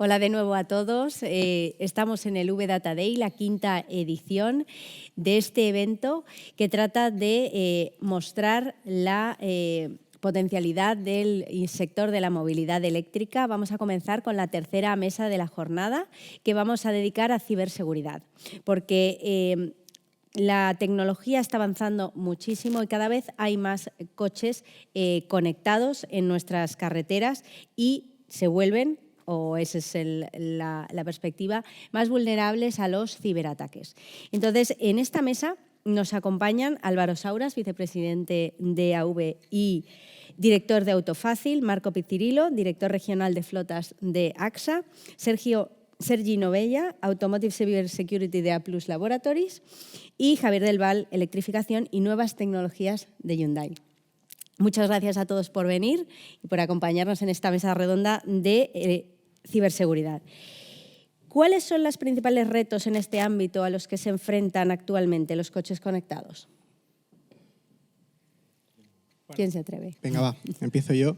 Hola de nuevo a todos. Estamos en el V-Data Day, la quinta edición de este evento que trata de mostrar la potencialidad del sector de la movilidad eléctrica. Vamos a comenzar con la tercera mesa de la jornada que vamos a dedicar a ciberseguridad, porque la tecnología está avanzando muchísimo y cada vez hay más coches conectados en nuestras carreteras y se vuelven, o esa es la perspectiva, más vulnerables a los ciberataques. Entonces, en esta mesa nos acompañan Álvaro Sauras, vicepresidente de AV y director de Autofácil, Marco Pizzirilo, director regional de flotas de AXA, Sergi Novella, Automotive Cybersecurity de A+ Laboratories, y Javier del Val, Electrificación y Nuevas Tecnologías de Hyundai. Muchas gracias a todos por venir y por acompañarnos en esta mesa redonda de ciberseguridad. ¿Cuáles son los principales retos en este ámbito a los que se enfrentan actualmente los coches conectados? ¿Quién se atreve? Venga, va, empiezo yo.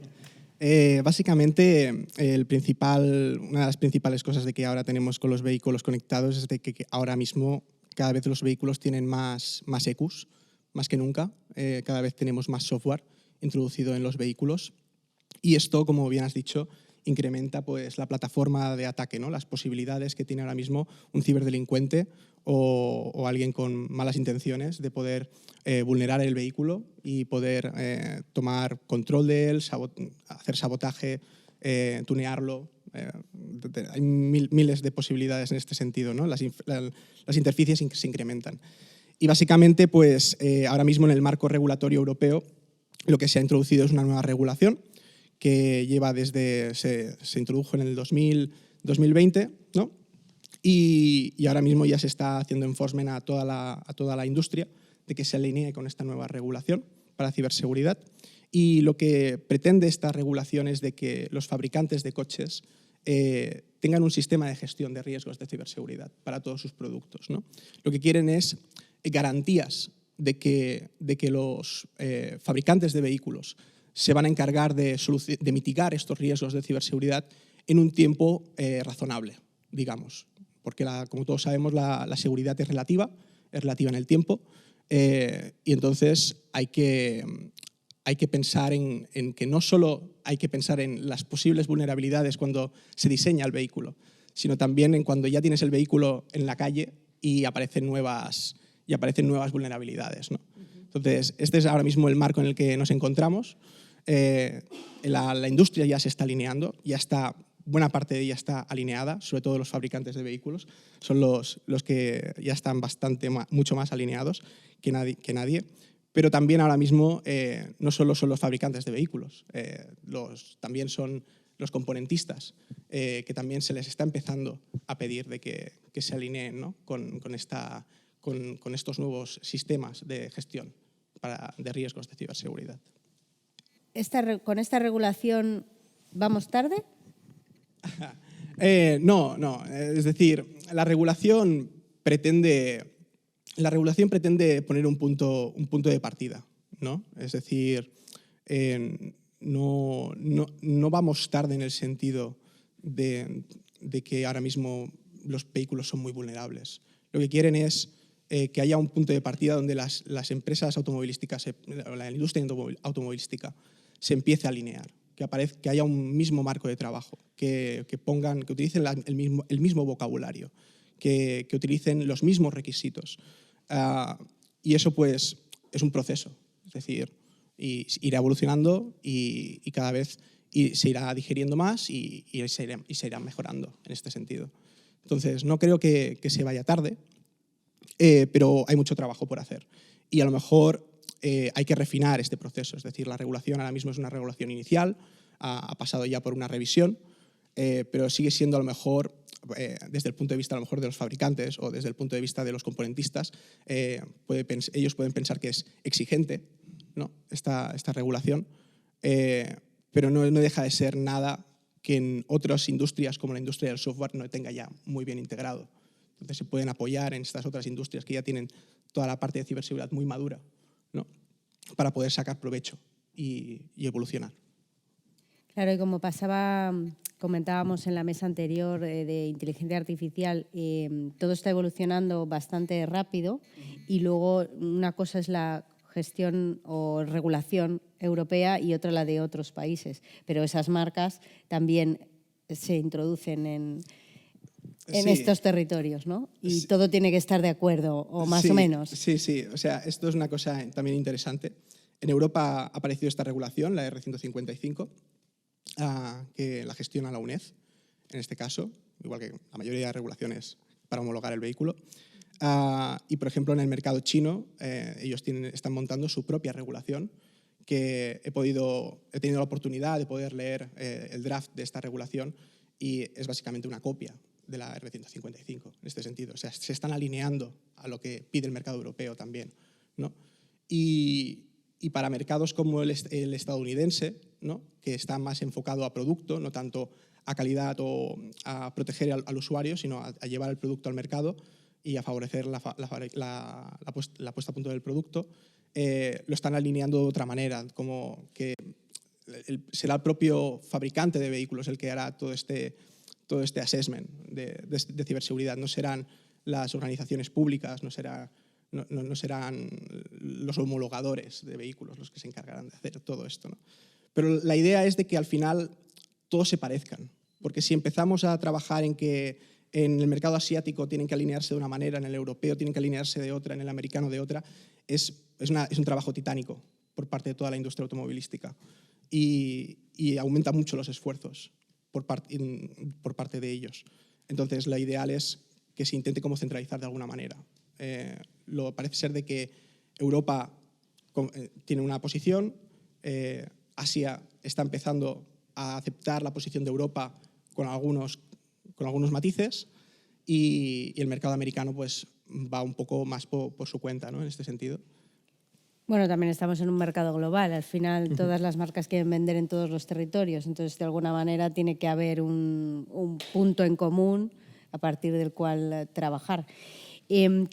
Básicamente, una de las principales cosas de que ahora tenemos con los vehículos conectados es de que ahora mismo cada vez los vehículos tienen más EQs, más que nunca. Cada vez tenemos más software introducido en los vehículos y esto, como bien has dicho, incrementa pues, la plataforma de ataque, ¿no? Las posibilidades que tiene ahora mismo un ciberdelincuente o alguien con malas intenciones de poder vulnerar el vehículo y poder tomar control de él, hacer sabotaje, tunearlo. Hay miles de posibilidades en este sentido, ¿no? Las interfaces se incrementan. Y básicamente, pues, ahora mismo en el marco regulatorio europeo lo que se ha introducido es una nueva regulación que lleva se introdujo en el 2020, ¿no? Y ahora mismo ya se está haciendo enforcement a toda la industria de que se alinee con esta nueva regulación para ciberseguridad. Y lo que pretende esta regulación es de que los fabricantes de coches tengan un sistema de gestión de riesgos de ciberseguridad para todos sus productos, ¿no? Lo que quieren es garantías de que los fabricantes de vehículos se van a encargar de mitigar estos riesgos de ciberseguridad en un tiempo razonable, digamos. Porque, como todos sabemos, la seguridad es relativa en el tiempo, y entonces hay que pensar en que no solo hay que pensar en las posibles vulnerabilidades cuando se diseña el vehículo, sino también en cuando ya tienes el vehículo en la calle y aparecen nuevas vulnerabilidades, ¿no? Entonces, este es ahora mismo el marco en el que nos encontramos. La industria ya se está alineando, buena parte de ella está alineada, sobre todo los fabricantes de vehículos, son los que ya están mucho más alineados que nadie. Pero también ahora mismo no solo son los fabricantes de vehículos, también son los componentistas, que también se les está empezando a pedir de que se alineen, ¿no? con estos nuevos sistemas de gestión de riesgos de ciberseguridad. ¿Con esta regulación vamos tarde? No. Es decir, la regulación pretende poner un punto de partida, ¿no? Es decir, no vamos tarde en el sentido de que ahora mismo los vehículos son muy vulnerables. Lo que quieren es que haya un punto de partida donde las empresas automovilísticas, la industria automovilística, se empiece a alinear, que haya un mismo marco de trabajo, que utilicen el mismo vocabulario, que utilicen los mismos requisitos. Y eso pues es un proceso, es decir, irá evolucionando y cada vez se irá digiriendo más y se irá mejorando en este sentido. Entonces, no creo que se vaya tarde, pero hay mucho trabajo por hacer. Y a lo mejor hay que refinar este proceso, es decir, la regulación ahora mismo es una regulación inicial, ha pasado ya por una revisión, pero sigue siendo a lo mejor, desde el punto de vista a lo mejor de los fabricantes o desde el punto de vista de los componentistas, ellos pueden pensar que es exigente, ¿no? esta regulación, pero no deja de ser nada que en otras industrias como la industria del software no tenga ya muy bien integrado. Entonces se pueden apoyar en estas otras industrias que ya tienen toda la parte de ciberseguridad muy madura, ¿no? Para poder sacar provecho y evolucionar. Claro, y como comentábamos en la mesa anterior de inteligencia artificial, todo está evolucionando bastante rápido y luego una cosa es la gestión o regulación europea y otra la de otros países, pero esas marcas también se introducen en Sí. estos territorios, ¿no? Y todo tiene que estar de acuerdo, o más Sí, o menos. Sí. O sea, esto es una cosa también interesante. En Europa ha aparecido esta regulación, la R155, que la gestiona la UNED, en este caso, igual que la mayoría de regulaciones para homologar el vehículo. Y, por ejemplo, en el mercado chino, ellos están montando su propia regulación, que he tenido la oportunidad de poder leer el draft de esta regulación y es básicamente una copia de la R155 en este sentido. O sea, se están alineando a lo que pide el mercado europeo también, ¿no? Y para mercados como el estadounidense, ¿no?, que está más enfocado a producto, no tanto a calidad o a proteger al usuario, sino a llevar el producto al mercado y a favorecer la puesta a punto del producto, lo están alineando de otra manera, como que será el propio fabricante de vehículos el que hará todo este assessment de ciberseguridad. No serán las organizaciones públicas, no serán los homologadores de vehículos los que se encargarán de hacer todo esto, ¿no? Pero la idea es de que al final todos se parezcan, porque si empezamos a trabajar en que en el mercado asiático tienen que alinearse de una manera, en el europeo tienen que alinearse de otra, en el americano de otra, es un trabajo titánico por parte de toda la industria automovilística y aumenta mucho los esfuerzos por parte de ellos. Entonces, lo ideal es que se intente como centralizar de alguna manera. Parece ser de que Europa tiene una posición, Asia está empezando a aceptar la posición de Europa con algunos matices y el mercado americano pues va un poco más por su cuenta, ¿no?, en este sentido. Bueno, también estamos en un mercado global. Al final, todas las marcas quieren vender en todos los territorios. Entonces, de alguna manera, tiene que haber un punto en común a partir del cual trabajar.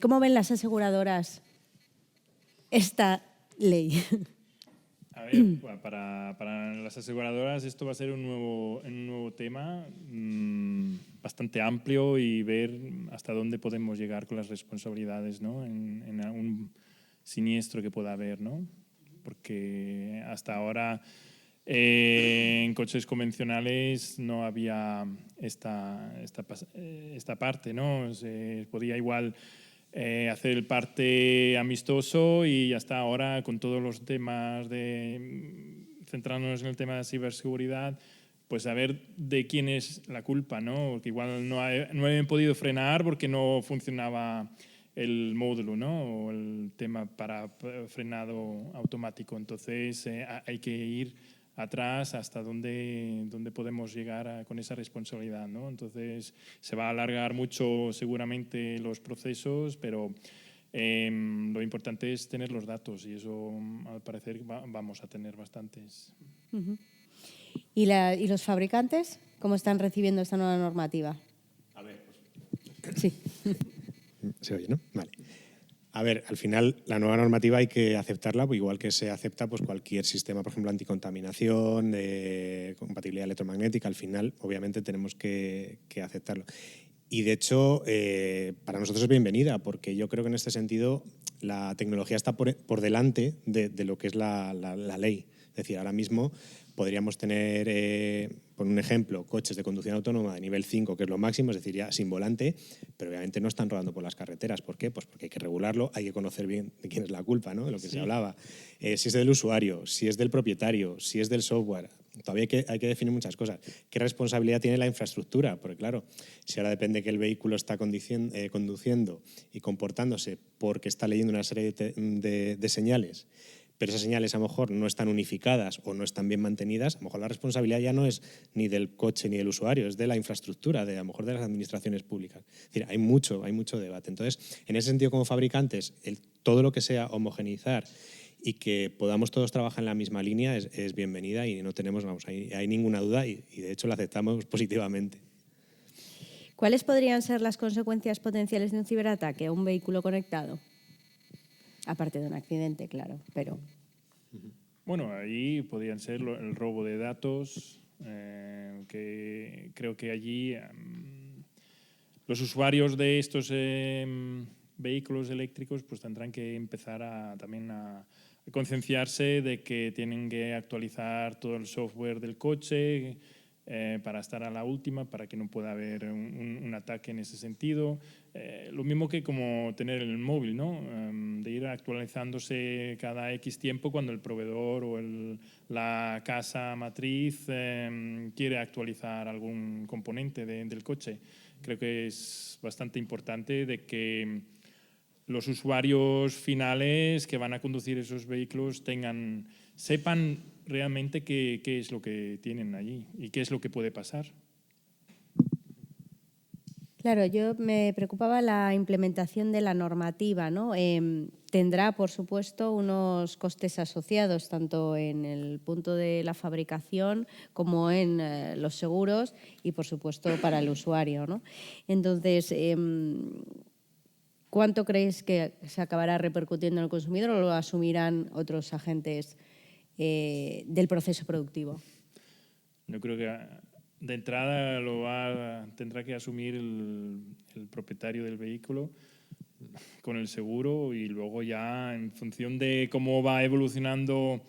¿Cómo ven las aseguradoras esta ley? A ver, para las aseguradoras esto va a ser un nuevo tema bastante amplio y ver hasta dónde podemos llegar con las responsabilidades, ¿no?, en un siniestro que pueda haber, ¿no? Porque hasta ahora en coches convencionales no había esta parte, ¿no? Se podía igual hacer el parte amistoso y hasta ahora con todos los temas de centrarnos en el tema de ciberseguridad, pues a ver de quién es la culpa, ¿no? Porque igual no habían podido frenar porque no funcionaba el módulo, ¿no?, o el tema para frenado automático. Entonces hay que ir atrás hasta dónde podemos llegar con esa responsabilidad, ¿no? Entonces se va a alargar mucho seguramente los procesos, pero lo importante es tener los datos y eso al parecer vamos a tener bastantes. Uh-huh. ¿Y los fabricantes cómo están recibiendo esta nueva normativa? A ver, pues. Sí. ¿Se oye, no? Vale. A ver, al final la nueva normativa hay que aceptarla, igual que se acepta pues, cualquier sistema, por ejemplo, anticontaminación, de compatibilidad electromagnética. Al final, obviamente, tenemos que aceptarlo. Y, de hecho, para nosotros es bienvenida, porque yo creo que en este sentido la tecnología está por delante de lo que es la ley. Es decir, ahora mismo podríamos tener, por un ejemplo, coches de conducción autónoma de nivel 5, que es lo máximo, es decir, ya sin volante, pero obviamente no están rodando por las carreteras. ¿Por qué? Pues porque hay que regularlo, hay que conocer bien de quién es la culpa, ¿no?, de lo que se hablaba. Si es del usuario, si es del propietario, si es del software. Todavía hay que definir muchas cosas. ¿Qué responsabilidad tiene la infraestructura? Porque, claro, si ahora depende que el vehículo está conduciendo y comportándose porque está leyendo una serie de señales, pero esas señales a lo mejor no están unificadas o no están bien mantenidas, a lo mejor la responsabilidad ya no es ni del coche ni del usuario, es de la infraestructura, a lo mejor de las administraciones públicas. Es decir, hay mucho debate. Entonces, en ese sentido, como fabricantes, todo lo que sea homogeneizar y que podamos todos trabajar en la misma línea es bienvenida y no tenemos, hay ninguna duda y de hecho la aceptamos positivamente. ¿Cuáles podrían ser las consecuencias potenciales de un ciberataque a un vehículo conectado? Aparte de un accidente, claro, pero... Bueno, ahí podrían ser el robo de datos, que creo que allí los usuarios de estos vehículos eléctricos pues tendrán que empezar también a concienciarse de que tienen que actualizar todo el software del coche para estar a la última, para que no pueda haber un ataque en ese sentido. Lo mismo que como tener el móvil, ¿no? De ir actualizándose cada X tiempo cuando el proveedor o la casa matriz quiere actualizar algún componente del coche. Creo que es bastante importante de que los usuarios finales que van a conducir esos vehículos sepan realmente qué es lo que tienen allí y qué es lo que puede pasar. Claro, yo me preocupaba la implementación de la normativa, ¿no? Tendrá, por supuesto, unos costes asociados, tanto en el punto de la fabricación como en los seguros y, por supuesto, para el usuario, ¿no? Entonces, ¿cuánto creéis que se acabará repercutiendo en el consumidor o lo asumirán otros agentes del proceso productivo? Yo creo que de entrada tendrá que asumir el propietario del vehículo con el seguro, y luego ya en función de cómo va evolucionando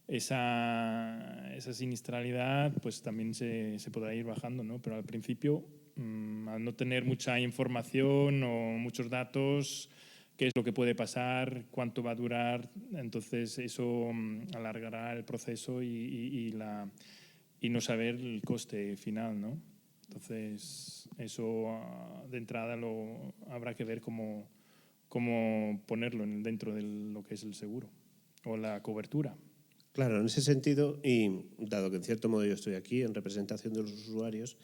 esa siniestralidad, pues también se podrá ir bajando, ¿no? Pero al principio, al no tener mucha información o muchos datos, qué es lo que puede pasar, cuánto va a durar, entonces eso alargará el proceso y no saber el coste final, ¿no? Entonces eso de entrada habrá que ver cómo ponerlo dentro de lo que es el seguro o la cobertura. Claro, en ese sentido, y dado que en cierto modo yo estoy aquí en representación de los usuarios,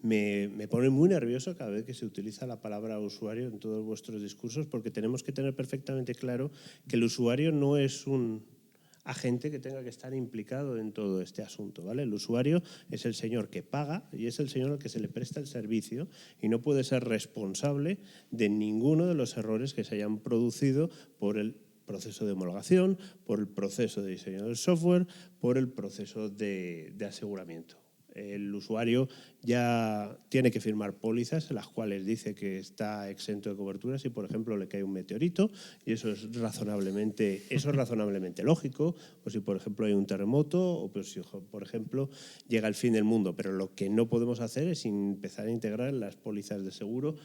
me pone muy nervioso cada vez que se utiliza la palabra usuario en todos vuestros discursos, porque tenemos que tener perfectamente claro que el usuario no es un agente que tenga que estar implicado en todo este asunto, ¿vale? El usuario es el señor que paga y es el señor al que se le presta el servicio y no puede ser responsable de ninguno de los errores que se hayan producido por el proceso de homologación, por el proceso de diseño del software, por el proceso de aseguramiento. El usuario ya tiene que firmar pólizas en las cuales dice que está exento de cobertura si, por ejemplo, le cae un meteorito, y eso es razonablemente lógico, o si, por ejemplo, hay un terremoto, o pues, si, por ejemplo, llega el fin del mundo. Pero lo que no podemos hacer es empezar a integrar en las pólizas de seguro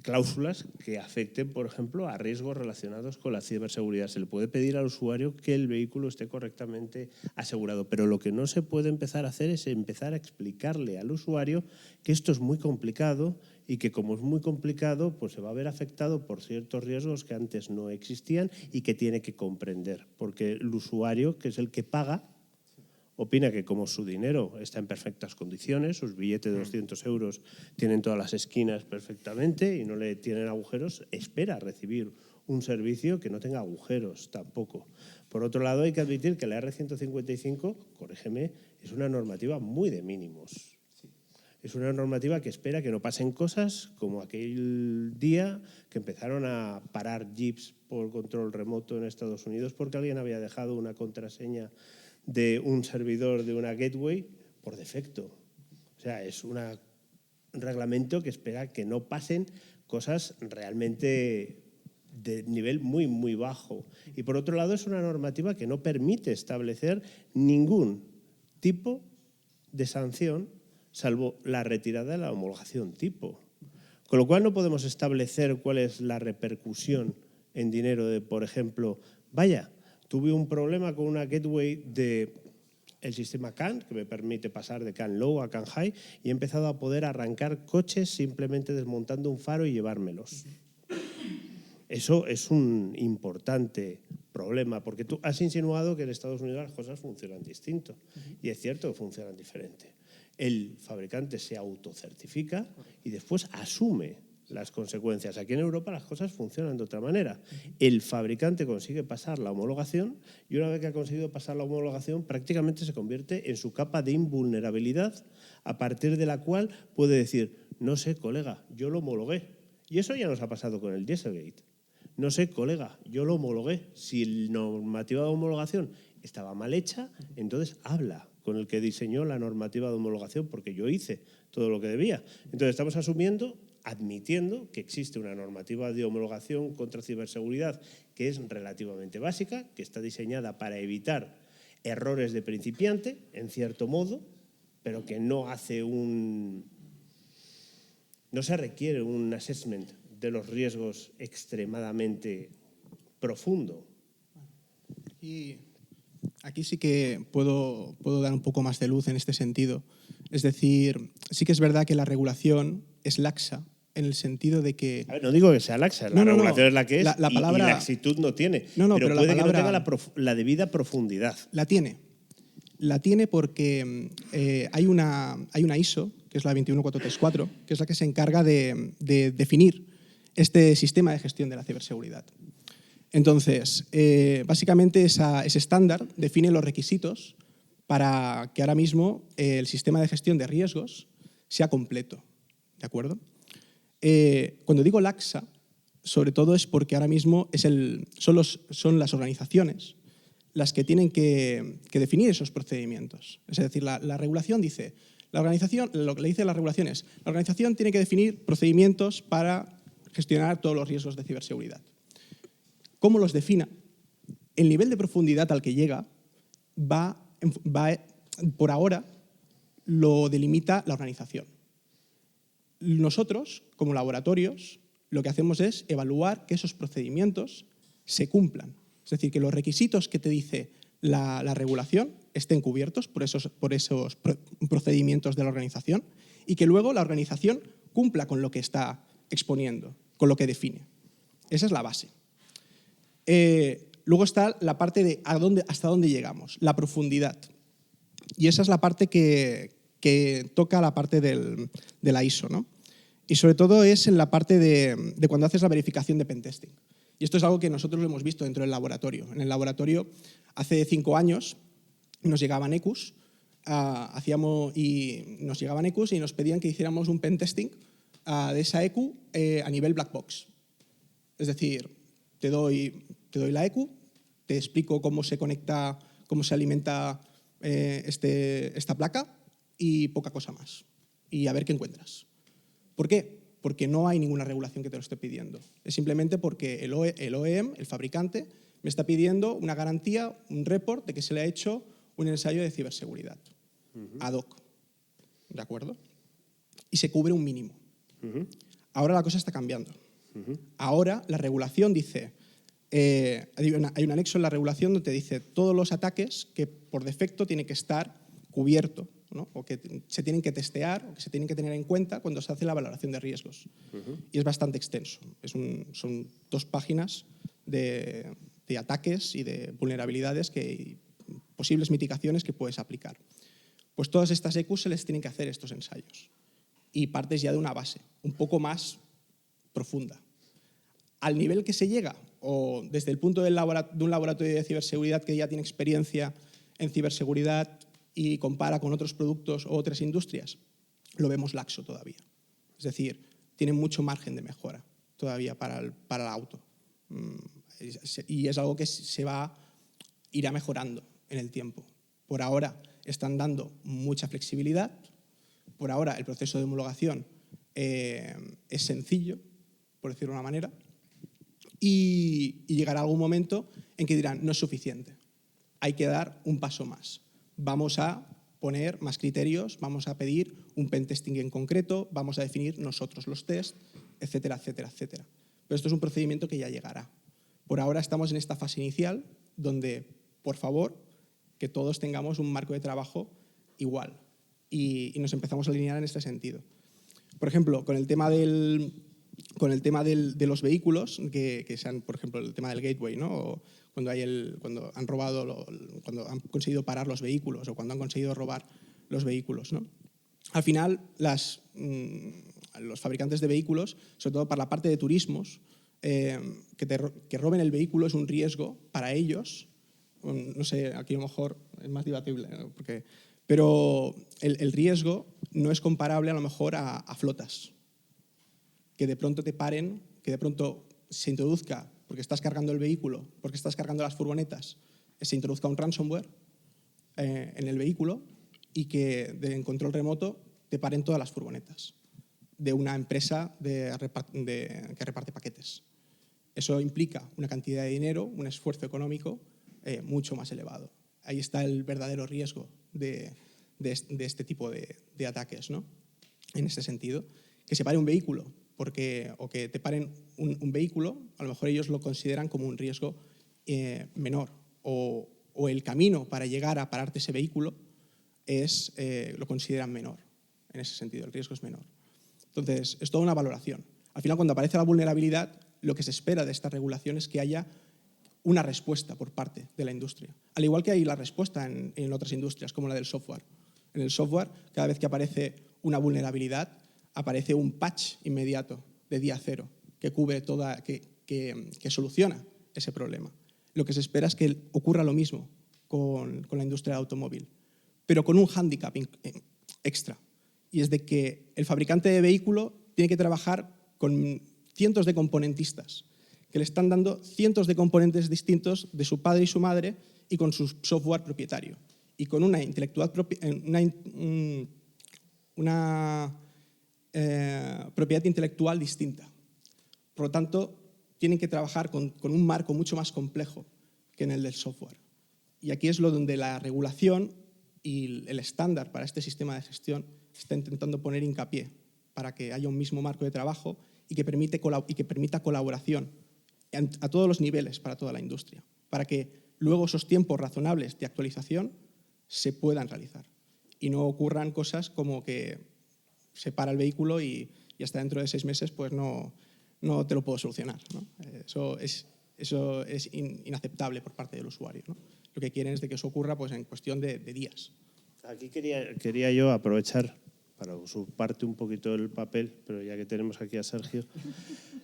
cláusulas que afecten, por ejemplo, a riesgos relacionados con la ciberseguridad. Se le puede pedir al usuario que el vehículo esté correctamente asegurado, pero lo que no se puede empezar a hacer es empezar a explicarle al usuario que esto es muy complicado y que, como es muy complicado, pues se va a ver afectado por ciertos riesgos que antes no existían y que tiene que comprender, porque el usuario, que es el que paga, opina que como su dinero está en perfectas condiciones, sus billetes de 200 euros tienen todas las esquinas perfectamente y no le tienen agujeros, espera recibir un servicio que no tenga agujeros tampoco. Por otro lado, hay que admitir que la R155, corrígeme, es una normativa muy de mínimos. Es una normativa que espera que no pasen cosas como aquel día que empezaron a parar jeeps por control remoto en Estados Unidos porque alguien había dejado una contraseña de un servidor de una gateway por defecto. O sea, es un reglamento que espera que no pasen cosas realmente de nivel muy, muy bajo. Y por otro lado, es una normativa que no permite establecer ningún tipo de sanción salvo la retirada de la homologación tipo. Con lo cual no podemos establecer cuál es la repercusión en dinero de, por ejemplo, vaya, tuve un problema con una gateway del sistema CAN, que me permite pasar de CAN Low a CAN High, y he empezado a poder arrancar coches simplemente desmontando un faro y llevármelos. Eso es un importante problema, porque tú has insinuado que en Estados Unidos las cosas funcionan distinto, y es cierto que funcionan diferente. El fabricante se autocertifica y después asume las consecuencias. Aquí en Europa las cosas funcionan de otra manera. El fabricante consigue pasar la homologación y una vez que ha conseguido pasar la homologación prácticamente se convierte en su capa de invulnerabilidad, a partir de la cual puede decir, no sé, colega, yo lo homologué. Y eso ya nos ha pasado con el Dieselgate. No sé, colega, yo lo homologué. Si la normativa de homologación estaba mal hecha, entonces habla con el que diseñó la normativa de homologación, porque yo hice todo lo que debía. Entonces estamos admitiendo que existe una normativa de homologación contra ciberseguridad que es relativamente básica, que está diseñada para evitar errores de principiante, en cierto modo, pero que no se requiere un assessment de los riesgos extremadamente profundo. Y aquí sí que puedo dar un poco más de luz en este sentido. Es decir, sí que es verdad que la regulación es laxa en el sentido de que... A ver, no digo que sea laxa, la regulación es la que es la palabra, y laxitud no tiene. pero puede la palabra, que no tenga la debida profundidad. La tiene porque hay una ISO, que es la 21434, que es la que se encarga de definir este sistema de gestión de la ciberseguridad. Entonces, básicamente ese estándar define los requisitos para que ahora mismo el sistema de gestión de riesgos sea completo. ¿De acuerdo? Cuando digo laxa, sobre todo es porque ahora mismo son las organizaciones las que tienen que definir esos procedimientos. Es decir, la regulación dice, lo que le dice la regulación es, la organización tiene que definir procedimientos para gestionar todos los riesgos de ciberseguridad. ¿Cómo los defina? El nivel de profundidad al que llega por ahora, lo delimita la organización. Nosotros, como laboratorios, lo que hacemos es evaluar que esos procedimientos se cumplan. Es decir, que los requisitos que te dice la regulación estén cubiertos por esos procedimientos de la organización y que luego la organización cumpla con lo que está exponiendo, con lo que define. Esa es la base. Luego está la parte de hasta dónde llegamos, la profundidad. Y esa es la parte que toca la parte de la ISO, ¿no? Y sobre todo es en la parte de cuando haces la verificación de pentesting. Y esto es algo que nosotros lo hemos visto dentro del laboratorio. En el laboratorio, hace 5 años, nos llegaban EQUs, y nos pedían que hiciéramos un pentesting de esa EQ a nivel black box. Es decir, te doy la EQ, te explico cómo se conecta, cómo se alimenta esta placa y poca cosa más. Y a ver qué encuentras. ¿Por qué? Porque no hay ninguna regulación que te lo esté pidiendo. Es simplemente porque el OEM, el fabricante, me está pidiendo una garantía, un report de que se le ha hecho un ensayo de ciberseguridad ad hoc. ¿De acuerdo? Y se cubre un mínimo. Ahora la cosa está cambiando. Ahora la regulación dice, hay un anexo en la regulación donde te dice todos los ataques que por defecto tiene que estar cubierto, ¿no? O que se tienen que testear o que se tienen que tener en cuenta cuando se hace la valoración de riesgos. Y es bastante extenso. Son 2 páginas de ataques y de vulnerabilidades posibles mitigaciones que puedes aplicar. Pues todas estas EQs se les tienen que hacer estos ensayos. Y partes ya de una base un poco más profunda. Al nivel que se llega, o desde el punto de un laboratorio de ciberseguridad que ya tiene experiencia en ciberseguridad y compara con otros productos o otras industrias, lo vemos laxo todavía. Es decir, tiene mucho margen de mejora todavía para el auto. Y es algo que irá mejorando en el tiempo. Por ahora están dando mucha flexibilidad. Por ahora el proceso de homologación es sencillo, por decirlo de una manera, y llegará algún momento en que dirán, no es suficiente, hay que dar un paso más. Vamos a poner más criterios, vamos a pedir un pentesting en concreto, vamos a definir nosotros los test, etcétera, etcétera, etcétera. Pero esto es un procedimiento que ya llegará. Por ahora estamos en esta fase inicial donde, por favor, que todos tengamos un marco de trabajo igual y nos empezamos a alinear en este sentido. Por ejemplo, con el tema de los vehículos, que sean, por ejemplo, el tema del gateway, ¿no? O cuando han robado, cuando han conseguido parar los vehículos o cuando han conseguido robar los vehículos, ¿no? Al final, los fabricantes de vehículos, sobre todo para la parte de turismos, que roben el vehículo es un riesgo para ellos. No sé, aquí a lo mejor es más debatible, ¿no? Pero el riesgo no es comparable a lo mejor a flotas. Que de pronto te paren, que de pronto se introduzca, porque estás cargando el vehículo, porque estás cargando las furgonetas, se introduzca un ransomware en el vehículo y que en control remoto te paren todas las furgonetas de una empresa que reparte paquetes. Eso implica una cantidad de dinero, un esfuerzo económico mucho más elevado. Ahí está el verdadero riesgo de este tipo de ataques, ¿no? En este sentido. Que se pare un vehículo o que te paren un vehículo, a lo mejor ellos lo consideran como un riesgo menor, o el camino para llegar a pararte ese vehículo lo consideran menor. En ese sentido, el riesgo es menor. Entonces, es toda una valoración. Al final, cuando aparece la vulnerabilidad, lo que se espera de esta regulación es que haya una respuesta por parte de la industria. Al igual que hay la respuesta en otras industrias, como la del software. En el software, cada vez que aparece una vulnerabilidad, aparece un patch inmediato de día cero que cubre que soluciona ese problema. Lo que se espera es que ocurra lo mismo con la industria del automóvil, pero con un hándicap extra, y es de que el fabricante de vehículo tiene que trabajar con cientos de componentistas que le están dando cientos de componentes distintos de su padre y su madre y con su software propietario y con una propiedad intelectual distinta. Por lo tanto, tienen que trabajar con un marco mucho más complejo que en el del software. Y aquí es donde la regulación y el estándar para este sistema de gestión está intentando poner hincapié para que haya un mismo marco de trabajo y que permita colaboración a todos los niveles para toda la industria, para que luego esos tiempos razonables de actualización se puedan realizar y no ocurran cosas como que se para el vehículo y hasta dentro de 6 meses pues no te lo puedo solucionar, ¿no? Eso es inaceptable por parte del usuario, ¿no? Lo que quieren es de que eso ocurra pues, en cuestión de días. Aquí quería yo aprovechar para usurparte un poquito el papel, pero ya que tenemos aquí a Sergio,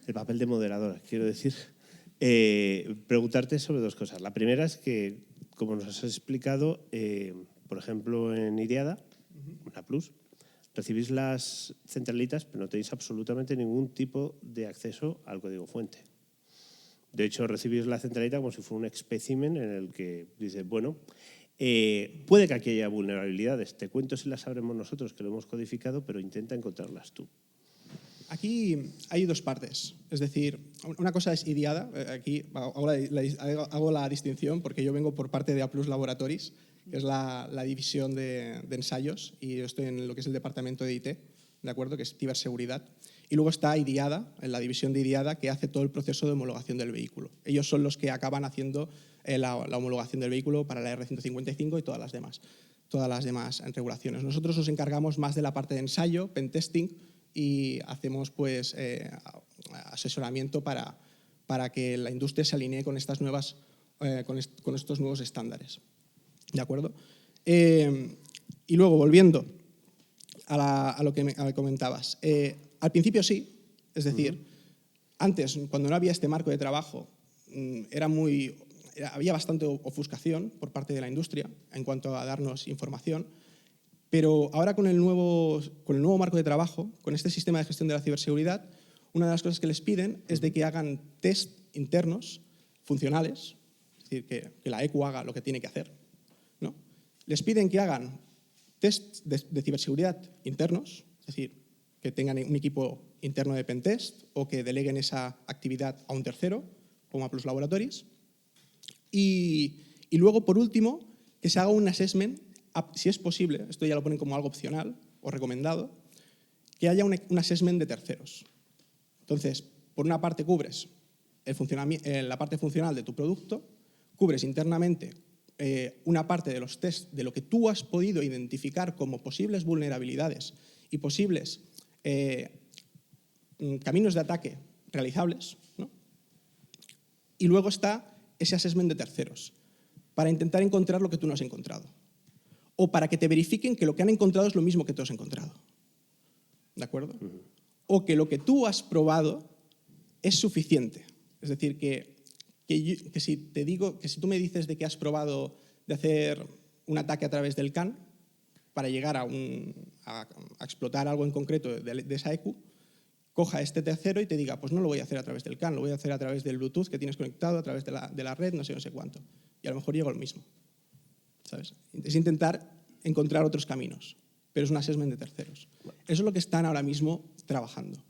el papel de moderador, quiero decir, preguntarte sobre 2 cosas. La primera es que, como nos has explicado, por ejemplo, en Iriada, la Plus, recibís las centralitas, pero no tenéis absolutamente ningún tipo de acceso al código fuente. De hecho, recibís la centralita como si fuera un espécimen en el que dices, bueno, puede que aquí haya vulnerabilidades. Te cuento si las sabremos nosotros, que lo hemos codificado, pero intenta encontrarlas tú. Aquí hay 2 partes. Es decir, una cosa es Iriada. Aquí hago la distinción porque yo vengo por parte de A+ Laboratories, que es la división de ensayos, y yo estoy en lo que es el departamento de IT, ¿de acuerdo? Que es ciberseguridad. Y luego está Iriada, en la división de Iriada, que hace todo el proceso de homologación del vehículo. Ellos son los que acaban haciendo la homologación del vehículo para la R155 y todas las demás regulaciones. Nosotros nos encargamos más de la parte de ensayo, pentesting, y hacemos pues, asesoramiento para que la industria se alinee con estos nuevos estándares. ¿De acuerdo? Y luego, volviendo a lo que comentabas. Al principio sí, es decir, antes, cuando no había este marco de trabajo, había bastante ofuscación por parte de la industria en cuanto a darnos información, pero ahora con el nuevo marco de trabajo, con este sistema de gestión de la ciberseguridad, una de las cosas que les piden es de que hagan test internos funcionales, es decir, que la ECU haga lo que tiene que hacer, ¿no? Les piden que hagan test de ciberseguridad internos, es decir, que tengan un equipo interno de pentest o que deleguen esa actividad a un tercero, como A+ Laboratories. Y luego, por último, que se haga un assessment, si es posible, esto ya lo ponen como algo opcional o recomendado, que haya un assessment de terceros. Entonces, por una parte cubres la parte funcional de tu producto, cubres internamente una parte de los tests de lo que tú has podido identificar como posibles vulnerabilidades y posibles caminos de ataque realizables, ¿no? Y luego está ese assessment de terceros, para intentar encontrar lo que tú no has encontrado. O para que te verifiquen que lo que han encontrado es lo mismo que tú has encontrado. ¿De acuerdo? O que lo que tú has probado es suficiente. Es decir, que si tú me dices de que has probado de hacer un ataque a través del CAN para llegar a explotar algo en concreto de esa ECU, coja este tercero y te diga, pues no lo voy a hacer a través del CAN, lo voy a hacer a través del Bluetooth que tienes conectado, a través de la red, no sé cuánto. y a lo mejor llego al mismo, ¿sabes? Es intentar encontrar otros caminos, pero es un assessment de terceros. Eso es lo que están ahora mismo trabajando,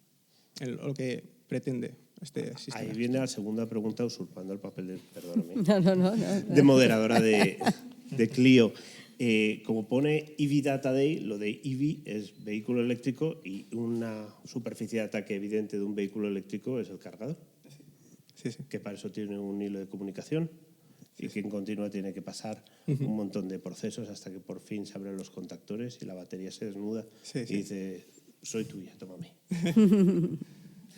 lo que pretende este sistema. Ahí viene la segunda pregunta, usurpando el papel de, perdóname, No. de moderadora de Clio. Como pone EV Data Day, lo de EV es vehículo eléctrico y una superficie de ataque evidente de un vehículo eléctrico es el cargador. Sí. Que para eso tiene un hilo de comunicación y que en continua tiene que pasar un montón de procesos hasta que por fin se abren los contactores y la batería se desnuda y dice, soy tuya, tómame.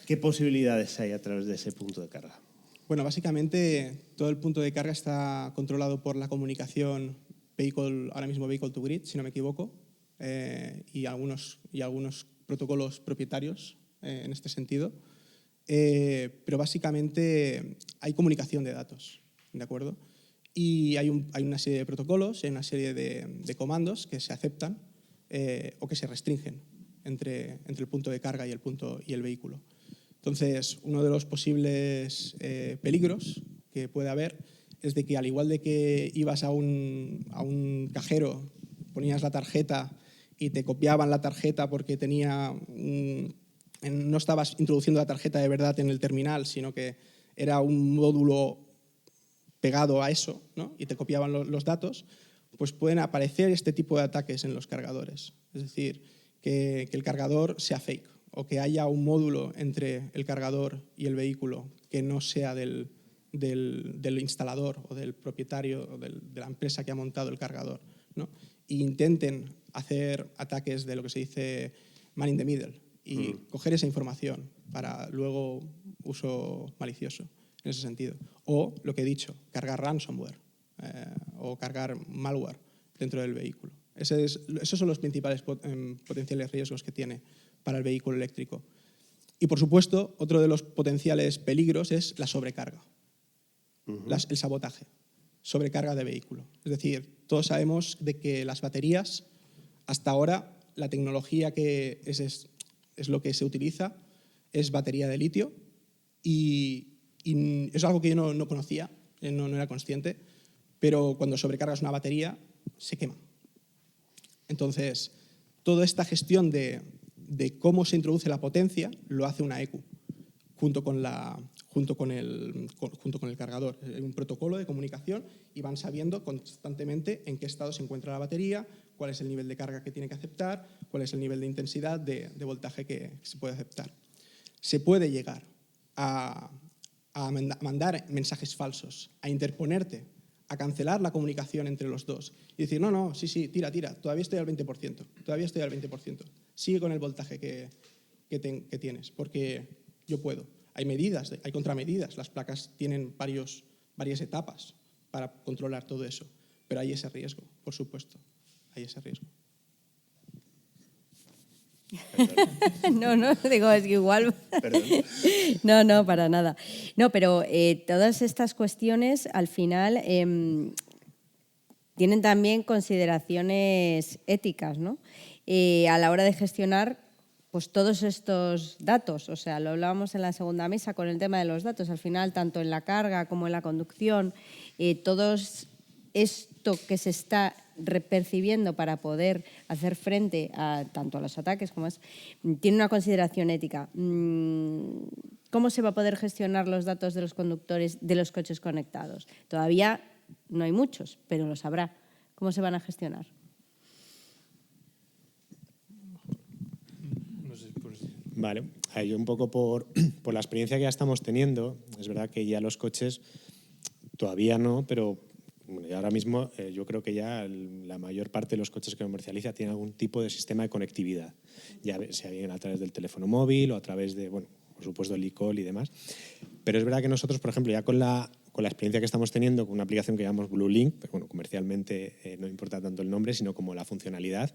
¿Qué posibilidades hay a través de ese punto de carga? Bueno, básicamente todo el punto de carga está controlado por la comunicación ahora mismo vehicle to grid, si no me equivoco, y algunos protocolos propietarios en este sentido. Pero básicamente hay comunicación de datos, ¿de acuerdo? Y hay una serie de protocolos, hay una serie de comandos que se aceptan o que se restringen entre el punto de carga y el vehículo. Entonces, uno de los posibles peligros que puede haber es de que, al igual de que ibas a un cajero, ponías la tarjeta y te copiaban la tarjeta porque no estabas introduciendo la tarjeta de verdad en el terminal, sino que era un módulo pegado a eso, ¿no? Y te copiaban los datos, pues pueden aparecer este tipo de ataques en los cargadores. Es decir, que el cargador sea fake o que haya un módulo entre el cargador y el vehículo que no sea del instalador o del propietario o de la empresa que ha montado el cargador, ¿no? E intenten hacer ataques de lo que se dice man in the middle y coger esa información para luego uso malicioso en ese sentido. O lo que he dicho, cargar ransomware o cargar malware dentro del vehículo. Esos son los principales potenciales riesgos que tiene para el vehículo eléctrico. Y, por supuesto, otro de los potenciales peligros es la sobrecarga. El sabotaje, sobrecarga de vehículo. Es decir, todos sabemos de que las baterías, hasta ahora, la tecnología que es lo que se utiliza es batería de litio y es algo que yo no conocía, no era consciente, pero cuando sobrecargas una batería se quema. Entonces, toda esta gestión de cómo se introduce la potencia lo hace una ECU junto con el cargador. Hay un protocolo de comunicación y van sabiendo constantemente en qué estado se encuentra la batería, cuál es el nivel de carga que tiene que aceptar, cuál es el nivel de intensidad de voltaje que se puede aceptar. Se puede llegar a mandar mensajes falsos, a interponerte, a cancelar la comunicación entre los dos y decir, no, sí, tira, todavía estoy al 20%, sigue con el voltaje que tienes, porque yo puedo. Hay medidas, hay contramedidas, las placas tienen varias etapas para controlar todo eso, pero hay ese riesgo, por supuesto, hay ese riesgo. No, digo, es que igual... Perdón. No, para nada. No, pero todas estas cuestiones, al final, tienen también consideraciones éticas, ¿no? A la hora de gestionar pues todos estos datos, o sea, lo hablábamos en la segunda mesa con el tema de los datos, al final, tanto en la carga como en la conducción, todo esto que se está percibiendo para poder hacer frente tanto a los ataques como tiene una consideración ética. ¿Cómo se va a poder gestionar los datos de los conductores de los coches conectados? Todavía no hay muchos, pero los habrá. ¿Cómo se van a gestionar? Vale, yo un poco por la experiencia que ya estamos teniendo, es verdad que ya los coches todavía no, pero ahora mismo yo creo que ya la mayor parte de los coches que comercializa tienen algún tipo de sistema de conectividad, ya sea bien a través del teléfono móvil o a través de, por supuesto, el e-call y demás. Pero es verdad que nosotros, por ejemplo, ya con la experiencia que estamos teniendo con una aplicación que llamamos BlueLink, pero comercialmente no importa tanto el nombre, sino como la funcionalidad,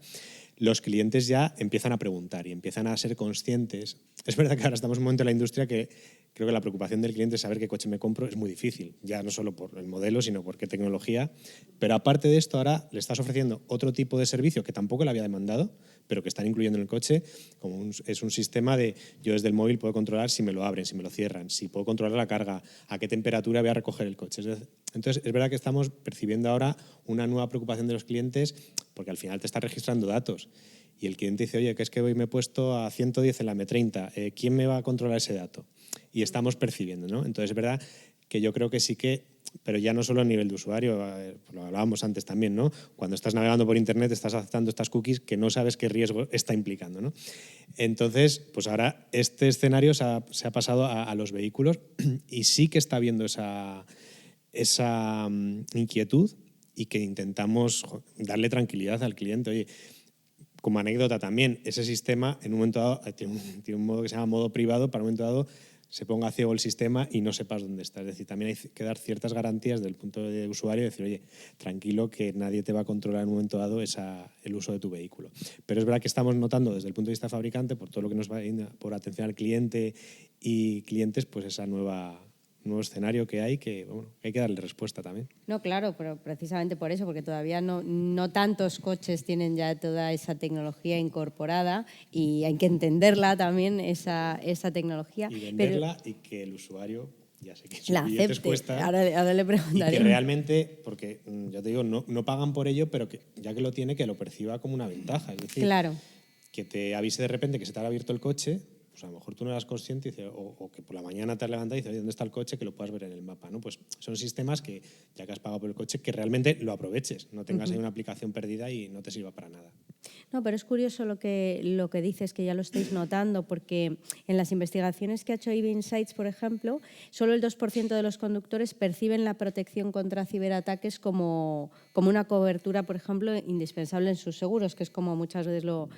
los clientes ya empiezan a preguntar y empiezan a ser conscientes. Es verdad que ahora estamos en un momento en la industria que creo que la preocupación del cliente es saber qué coche me compro es muy difícil, ya no solo por el modelo, sino por qué tecnología. Pero aparte de esto, ahora le estás ofreciendo otro tipo de servicio que tampoco le había demandado, pero que están incluyendo en el coche, como es un sistema de yo desde el móvil puedo controlar si me lo abren, si me lo cierran, si puedo controlar la carga, a qué temperatura voy a recoger el coche. Entonces, es verdad que estamos percibiendo ahora una nueva preocupación de los clientes porque al final te está registrando datos y el cliente dice, oye, que es que hoy me he puesto a 110 en la M30, ¿quién me va a controlar ese dato? Y estamos percibiendo, ¿no? Entonces, es verdad que yo creo que sí que, pero ya no solo a nivel de usuario, lo hablábamos antes también, ¿no? Cuando estás navegando por Internet estás aceptando estas cookies que no sabes qué riesgo está implicando, ¿no? Entonces, pues ahora este escenario se ha pasado a los vehículos y sí que está habiendo esa inquietud y que intentamos darle tranquilidad al cliente. Oye, como anécdota también, ese sistema en un momento dado tiene un modo que se llama modo privado, para un momento dado se ponga ciego el sistema y no sepas dónde está. Es decir, también hay que dar ciertas garantías del punto de usuario y decir, oye, tranquilo que nadie te va a controlar en un momento dado el uso de tu vehículo. Pero es verdad que estamos notando desde el punto de vista fabricante, por todo lo que nos va por atención al cliente y clientes, pues esa nuevo escenario que hay, que bueno, hay que darle respuesta también. No, claro, pero precisamente por eso, porque todavía no tantos coches tienen ya toda esa tecnología incorporada y hay que entenderla también, esa tecnología. Y venderla y que el usuario, ya sé que sus la billetes acepte. cuestan. Ahora le Y preguntaré. que realmente, porque ya te digo, no pagan por ello, pero que ya que lo tiene, que lo perciba como una ventaja. Es decir, Claro. que te avise de repente que se te ha abierto el coche, pues a lo mejor tú no eras consciente o que por la mañana te has levantado y dices, oye, ¿dónde está el coche? Que lo puedas ver en el mapa, ¿no? Pues son sistemas que, ya que has pagado por el coche, que realmente lo aproveches, no tengas ahí una aplicación perdida y no te sirva para nada. No, pero es curioso lo que dices, que ya lo estáis notando, porque en las investigaciones que ha hecho EV Insights, por ejemplo, solo el 2% de los conductores perciben la protección contra ciberataques como una cobertura, por ejemplo, indispensable en sus seguros, que es como muchas veces lo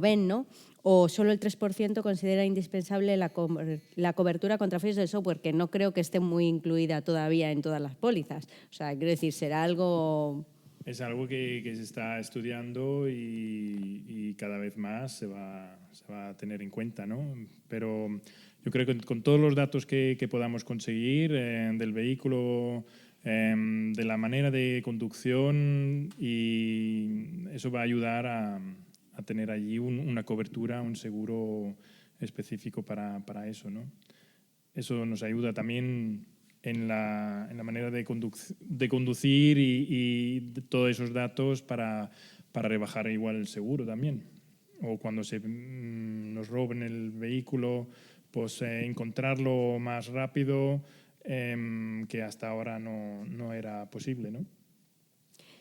ven, ¿no? O solo el 3% considera indispensable la cobertura contra fallos del software, que no creo que esté muy incluida todavía en todas las pólizas. O sea, quiero decir, será algo... Es algo que se está estudiando y cada vez más se va a tener en cuenta, ¿no? Pero yo creo que con todos los datos que podamos conseguir del vehículo, de la manera de conducción, y eso va a ayudar a tener allí una cobertura, un seguro específico para eso, ¿no? Eso nos ayuda también en la manera de conducir y todos esos datos para rebajar igual el seguro también. O cuando nos roben el vehículo, pues encontrarlo más rápido, que hasta ahora no era posible, ¿no?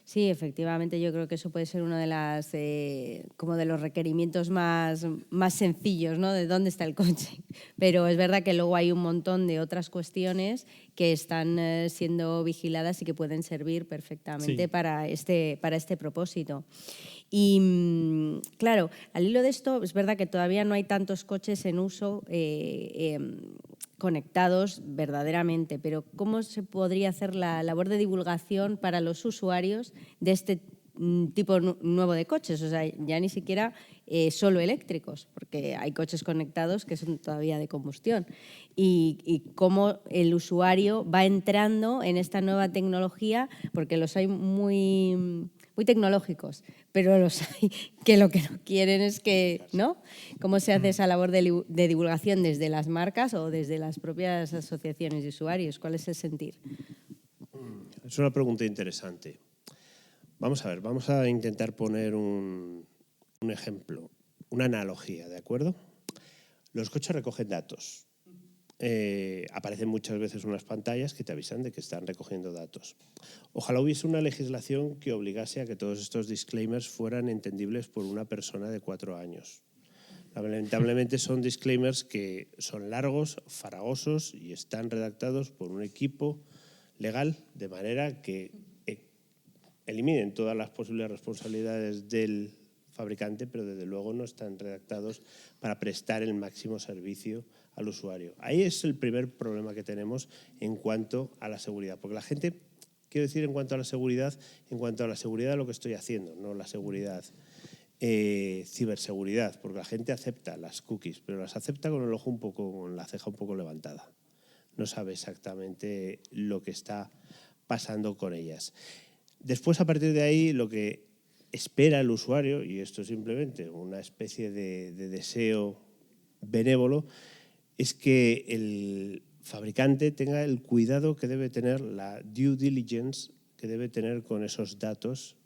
Sí, efectivamente, yo creo que eso puede ser uno de las como de los requerimientos más sencillos, ¿no? De dónde está el coche. Pero es verdad que luego hay un montón de otras cuestiones que están siendo vigiladas y que pueden servir perfectamente Sí. para este propósito. Y claro, al hilo de esto, es verdad que todavía no hay tantos coches en uso conectados verdaderamente, pero ¿cómo se podría hacer la labor de divulgación para los usuarios de este tipo nuevo de coches? O sea, ya ni siquiera solo eléctricos, porque hay coches conectados que son todavía de combustión. Y cómo el usuario va entrando en esta nueva tecnología, porque los hay muy tecnológicos, pero los hay que lo que no quieren es que, ¿no? ¿Cómo se hace esa labor de divulgación desde las marcas o desde las propias asociaciones de usuarios? ¿Cuál es el sentir? Es una pregunta interesante. Vamos a ver, vamos a intentar poner un ejemplo, una analogía, ¿de acuerdo? Los coches recogen datos. Aparecen muchas veces unas pantallas que te avisan de que están recogiendo datos. Ojalá hubiese una legislación que obligase a que todos estos disclaimers fueran entendibles por una persona de 4 años. Lamentablemente son disclaimers que son largos, farragosos y están redactados por un equipo legal de manera que eliminen todas las posibles responsabilidades del fabricante, pero desde luego no están redactados para prestar el máximo servicio al usuario. Ahí es el primer problema que tenemos en cuanto a la seguridad, porque la gente, quiero decir en cuanto a la seguridad de lo que estoy haciendo, no la seguridad ciberseguridad, porque la gente acepta las cookies, pero las acepta con el ojo un poco, con la ceja un poco levantada. No sabe exactamente lo que está pasando con ellas. Después, a partir de ahí, lo que espera el usuario, y esto es simplemente una especie de deseo benévolo, es que el fabricante tenga el cuidado que debe tener, la due diligence que debe tener con esos datos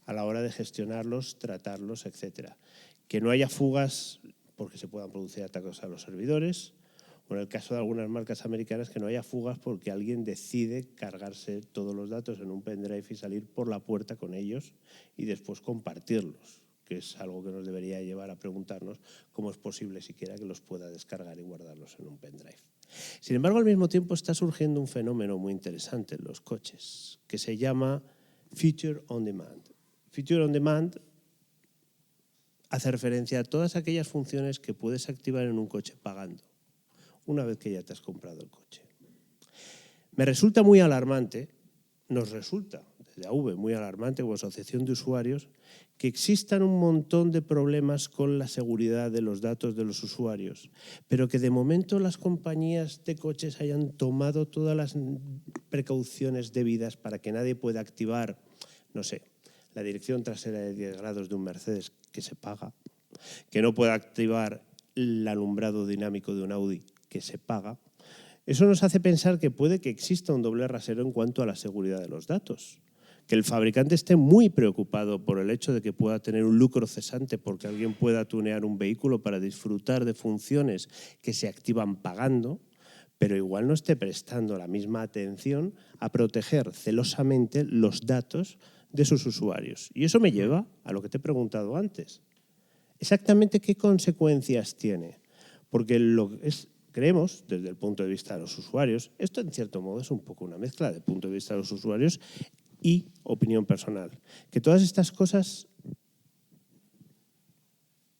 a la hora de gestionarlos, tratarlos, etc. Que no haya fugas porque se puedan producir ataques a los servidores, o en el caso de algunas marcas americanas, que no haya fugas porque alguien decide cargarse todos los datos en un pendrive y salir por la puerta con ellos y después compartirlos, que es algo que nos debería llevar a preguntarnos cómo es posible siquiera que los pueda descargar y guardarlos en un pendrive. Sin embargo, al mismo tiempo está surgiendo un fenómeno muy interesante en los coches, que se llama Feature on Demand. Feature on Demand hace referencia a todas aquellas funciones que puedes activar en un coche pagando, una vez que ya te has comprado el coche. Me resulta muy alarmante, nos resulta desde AV muy alarmante como asociación de usuarios, que existan un montón de problemas con la seguridad de los datos de los usuarios, pero que de momento las compañías de coches hayan tomado todas las precauciones debidas para que nadie pueda activar, no sé, la dirección trasera de 10 grados de un Mercedes que se paga, que no pueda activar el alumbrado dinámico de un Audi que se paga. Eso nos hace pensar que puede que exista un doble rasero en cuanto a la seguridad de los datos. Que el fabricante esté muy preocupado por el hecho de que pueda tener un lucro cesante porque alguien pueda tunear un vehículo para disfrutar de funciones que se activan pagando, pero igual no esté prestando la misma atención a proteger celosamente los datos de sus usuarios. Y eso me lleva a lo que te he preguntado antes. ¿Exactamente qué consecuencias tiene? Porque creemos, desde el punto de vista de los usuarios, esto en cierto modo es un poco una mezcla de punto de vista de los usuarios y opinión personal. Que todas estas cosas,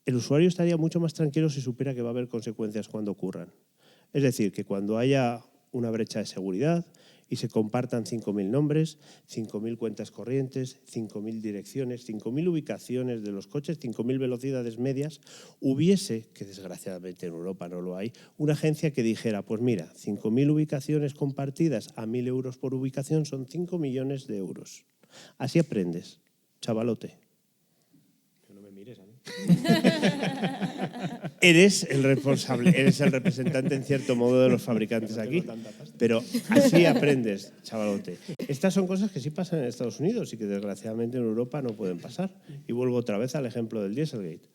el usuario estaría mucho más tranquilo si supiera que va a haber consecuencias cuando ocurran. Es decir, que cuando haya una brecha de seguridad y se compartan 5.000 nombres, 5.000 cuentas corrientes, 5.000 direcciones, 5.000 ubicaciones de los coches, 5.000 velocidades medias, hubiese, que desgraciadamente en Europa no lo hay, una agencia que dijera, pues mira, 5.000 ubicaciones compartidas a 1.000 euros por ubicación son 5 millones de euros. Así aprendes, chavalote. Que no me mires a mí. Eres el responsable, eres el representante en cierto modo de los fabricantes aquí, pero así aprendes, chavalote. Estas son cosas que sí pasan en Estados Unidos y que desgraciadamente en Europa no pueden pasar. Y vuelvo otra vez al ejemplo del Dieselgate.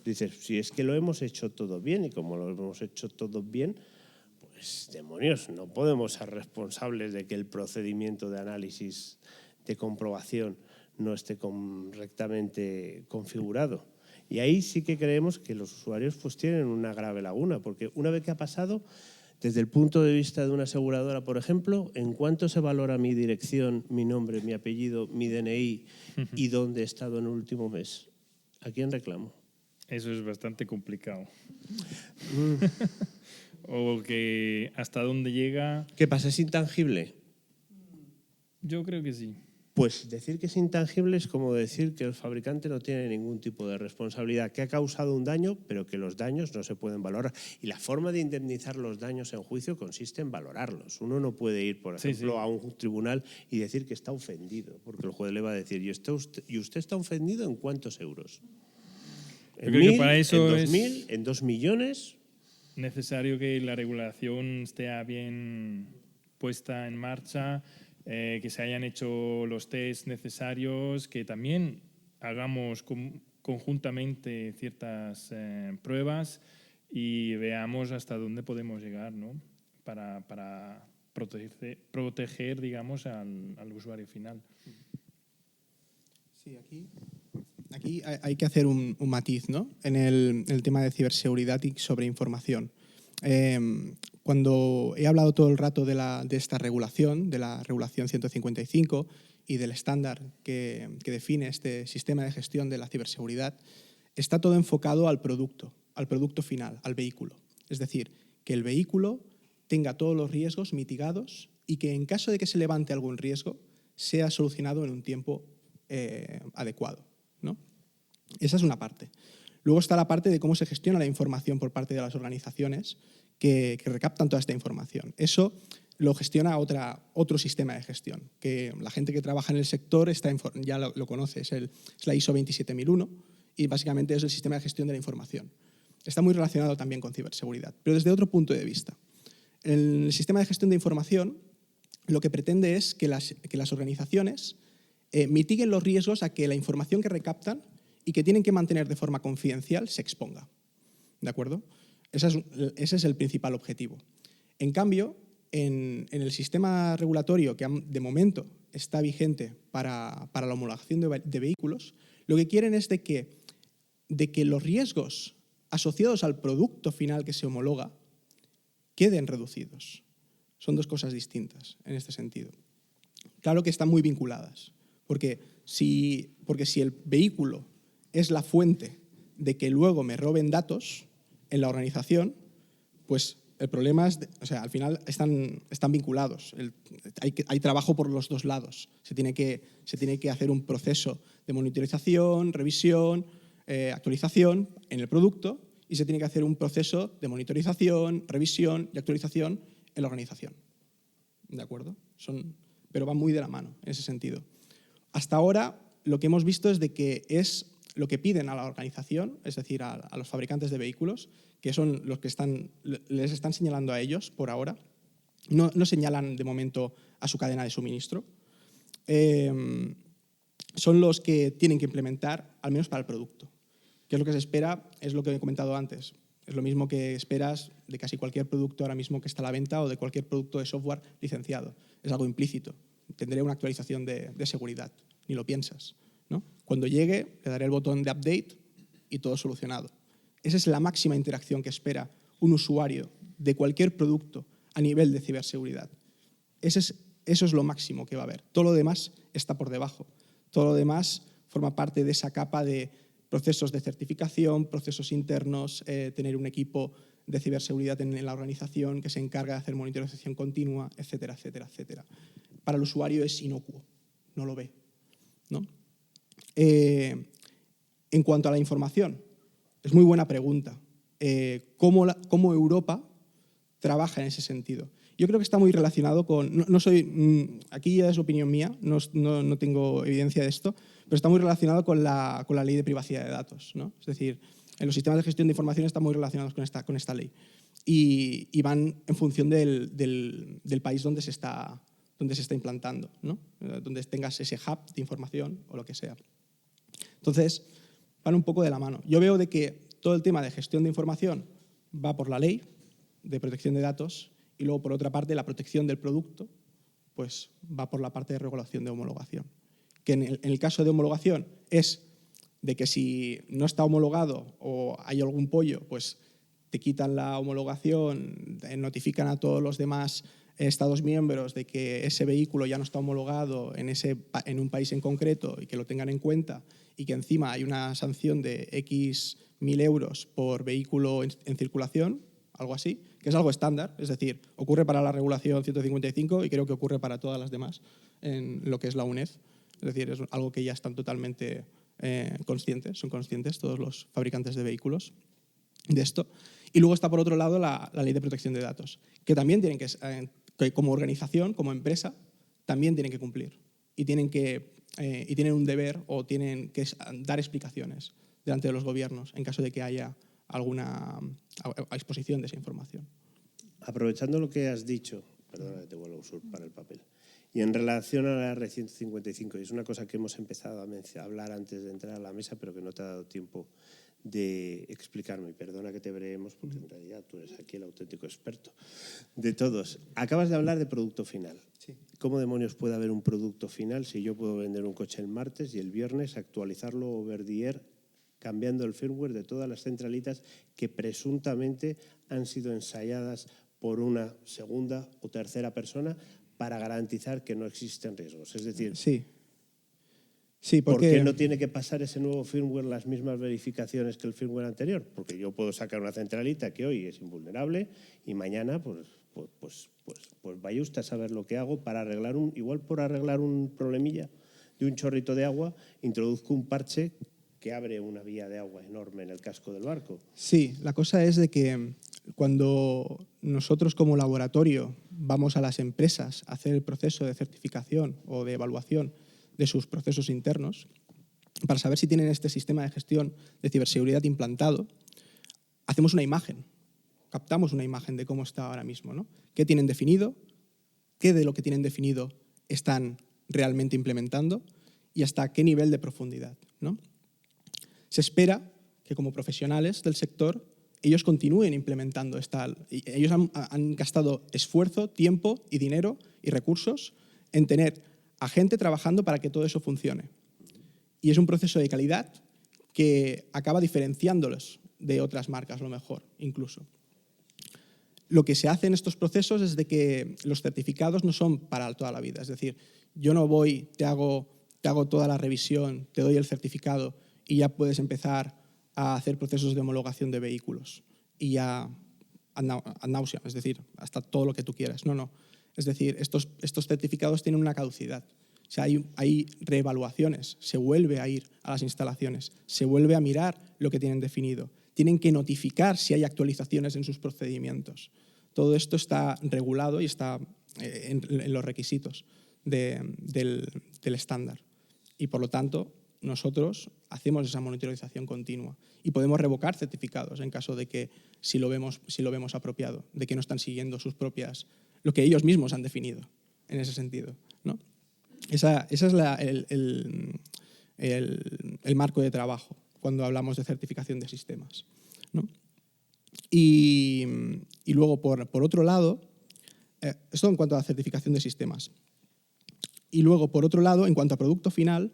Dices, si es que lo hemos hecho todo bien y como lo hemos hecho todo bien, pues demonios, no podemos ser responsables de que el procedimiento de análisis de comprobación no esté correctamente configurado. Y ahí sí que creemos que los usuarios pues tienen una grave laguna, porque una vez que ha pasado, desde el punto de vista de una aseguradora, por ejemplo, ¿en cuánto se valora mi dirección, mi nombre, mi apellido, mi DNI y dónde he estado en el último mes? ¿A quién reclamo? Eso es bastante complicado. O que hasta dónde llega. ¿Qué pasa? ¿Es intangible? Yo creo que sí. Pues decir que es intangible es como decir que el fabricante no tiene ningún tipo de responsabilidad, que ha causado un daño, pero que los daños no se pueden valorar. Y la forma de indemnizar los daños en juicio consiste en valorarlos. Uno no puede ir, por ejemplo, a un tribunal y decir que está ofendido, porque el juez le va a decir, ¿y usted está ofendido en cuántos euros? Yo creo que para eso en 2.000, en 2 millones. Necesario que la regulación esté bien puesta en marcha, que se hayan hecho los test necesarios, que también hagamos conjuntamente ciertas pruebas y veamos hasta dónde podemos llegar, ¿no? para proteger digamos, al usuario final. Sí, aquí hay que hacer un matiz, ¿no? En el tema de ciberseguridad y sobre información. Cuando he hablado todo el rato de esta regulación, de la regulación 155 y del estándar que define este sistema de gestión de la ciberseguridad, está todo enfocado al producto final, al vehículo. Es decir, que el vehículo tenga todos los riesgos mitigados y que en caso de que se levante algún riesgo, sea solucionado en un tiempo adecuado, ¿no? Esa es una parte. Luego está la parte de cómo se gestiona la información por parte de las organizaciones que recaptan toda esta información. Eso lo gestiona otro sistema de gestión, que la gente que trabaja en el sector ya lo conoce, es la ISO 27001 y básicamente es el sistema de gestión de la información. Está muy relacionado también con ciberseguridad, pero desde otro punto de vista. el sistema de gestión de información lo que pretende es que las organizaciones mitiguen los riesgos a que la información que recaptan y que tienen que mantener de forma confidencial se exponga. ¿De acuerdo? Ese es el principal objetivo. En cambio, en el sistema regulatorio que de momento está vigente para la homologación de vehículos, lo que quieren es de que los riesgos asociados al producto final que se homologa queden reducidos. Son dos cosas distintas en este sentido. Claro que están muy vinculadas, porque si el vehículo es la fuente de que luego me roben datos en la organización, pues el problema es, al final están vinculados. Hay trabajo por los dos lados. Se tiene que hacer un proceso de monitorización, revisión, actualización en el producto, y se tiene que hacer un proceso de monitorización, revisión y actualización en la organización. ¿De acuerdo? Pero van muy de la mano en ese sentido. Hasta ahora lo que hemos visto es de que es lo que piden a la organización, es decir, a los fabricantes de vehículos, que son los que les están señalando a ellos por ahora. No señalan de momento a su cadena de suministro. Son los que tienen que implementar, al menos para el producto. ¿Qué es lo que se espera? Es lo que he comentado antes. Es lo mismo que esperas de casi cualquier producto ahora mismo que está a la venta o de cualquier producto de software licenciado. Es algo implícito. Tendré una actualización de seguridad. Ni lo piensas, ¿no? Cuando llegue, le daré el botón de update y todo solucionado. Esa es la máxima interacción que espera un usuario de cualquier producto a nivel de ciberseguridad. Eso es lo máximo que va a haber. Todo lo demás está por debajo. Todo lo demás forma parte de esa capa de procesos de certificación, procesos internos, tener un equipo de ciberseguridad en la organización que se encarga de hacer monitorización continua, etcétera, etcétera, etcétera. Para el usuario es inocuo, no lo ve, ¿no? En cuanto a la información, es muy buena pregunta. ¿Cómo Europa trabaja en ese sentido? Yo creo que está muy relacionado con... aquí ya es opinión mía, no tengo evidencia de esto, pero está muy relacionado con la ley de privacidad de datos, ¿no? Es decir, en los sistemas de gestión de información están muy relacionados con esta ley y van en función del país donde se está implantando, ¿no? Donde tengas ese hub de información o lo que sea. Entonces, van un poco de la mano. Yo veo de que todo el tema de gestión de información va por la ley de protección de datos y luego, por otra parte, la protección del producto pues va por la parte de regulación de homologación. Que en el caso de homologación es de que si no está homologado o hay algún pollo, pues te quitan la homologación, notifican a todos los demás Estados miembros de que ese vehículo ya no está homologado en un país en concreto y que lo tengan en cuenta, y que encima hay una sanción de X 1.000 euros por vehículo en circulación, algo así, que es algo estándar, es decir, ocurre para la regulación 155 y creo que ocurre para todas las demás en lo que es la UNED. Es decir, es algo que ya están totalmente son conscientes todos los fabricantes de vehículos de esto. Y luego está, por otro lado, la ley de protección de datos, que también tienen que como organización, como empresa, también tienen que cumplir y tienen un deber o tienen que dar explicaciones delante de los gobiernos en caso de que haya alguna exposición de esa información. Aprovechando lo que has dicho, perdona que te vuelvo a usurpar el papel, y en relación a la R155, y es una cosa que hemos empezado a hablar antes de entrar a la mesa, pero que no te ha dado tiempo de explicarme, y perdona que te breemos, porque en realidad tú eres aquí el auténtico experto de todos. Acabas de hablar de producto final. Sí. ¿Cómo demonios puede haber un producto final si yo puedo vender un coche el martes y el viernes actualizarlo over the air, cambiando el firmware de todas las centralitas que presuntamente han sido ensayadas por una segunda o tercera persona para garantizar que no existen riesgos? Es decir, sí, ¿por qué no tiene que pasar ese nuevo firmware las mismas verificaciones que el firmware anterior? Porque yo puedo sacar una centralita que hoy es invulnerable y mañana pues vaya usted a saber lo que hago para arreglar un problemilla de un chorrito de agua, introduzco un parche que abre una vía de agua enorme en el casco del barco. Sí, la cosa es de que cuando nosotros como laboratorio vamos a las empresas a hacer el proceso de certificación o de evaluación de sus procesos internos, para saber si tienen este sistema de gestión de ciberseguridad implantado, hacemos una imagen captamos una imagen de cómo está ahora mismo, ¿no? ¿Qué tienen definido? ¿Qué de lo que tienen definido están realmente implementando? Y hasta qué nivel de profundidad, ¿no? Se espera que como profesionales del sector ellos continúen implementando ellos han gastado esfuerzo, tiempo y dinero y recursos en tener a gente trabajando para que todo eso funcione. Y es un proceso de calidad que acaba diferenciándolos de otras marcas, lo mejor, incluso. Lo que se hace en estos procesos es de que los certificados no son para toda la vida. Es decir, yo no voy, te hago toda la revisión, te doy el certificado y ya puedes empezar a hacer procesos de homologación de vehículos y ya ad nauseam, es decir, hasta todo lo que tú quieras. No. Es decir, estos certificados tienen una caducidad. O sea, hay reevaluaciones, se vuelve a ir a las instalaciones, se vuelve a mirar lo que tienen definido. Tienen que notificar si hay actualizaciones en sus procedimientos. Todo esto está regulado y está en los requisitos del estándar. Y por lo tanto, nosotros hacemos esa monitorización continua y podemos revocar certificados en caso de que si lo vemos apropiado, de que no están siguiendo lo que ellos mismos han definido en ese sentido, ¿no? Ese es el marco de trabajo cuando hablamos de certificación de sistemas, ¿no? Y luego, por otro lado, esto en cuanto a certificación de sistemas. Y luego, por otro lado, en cuanto a producto final,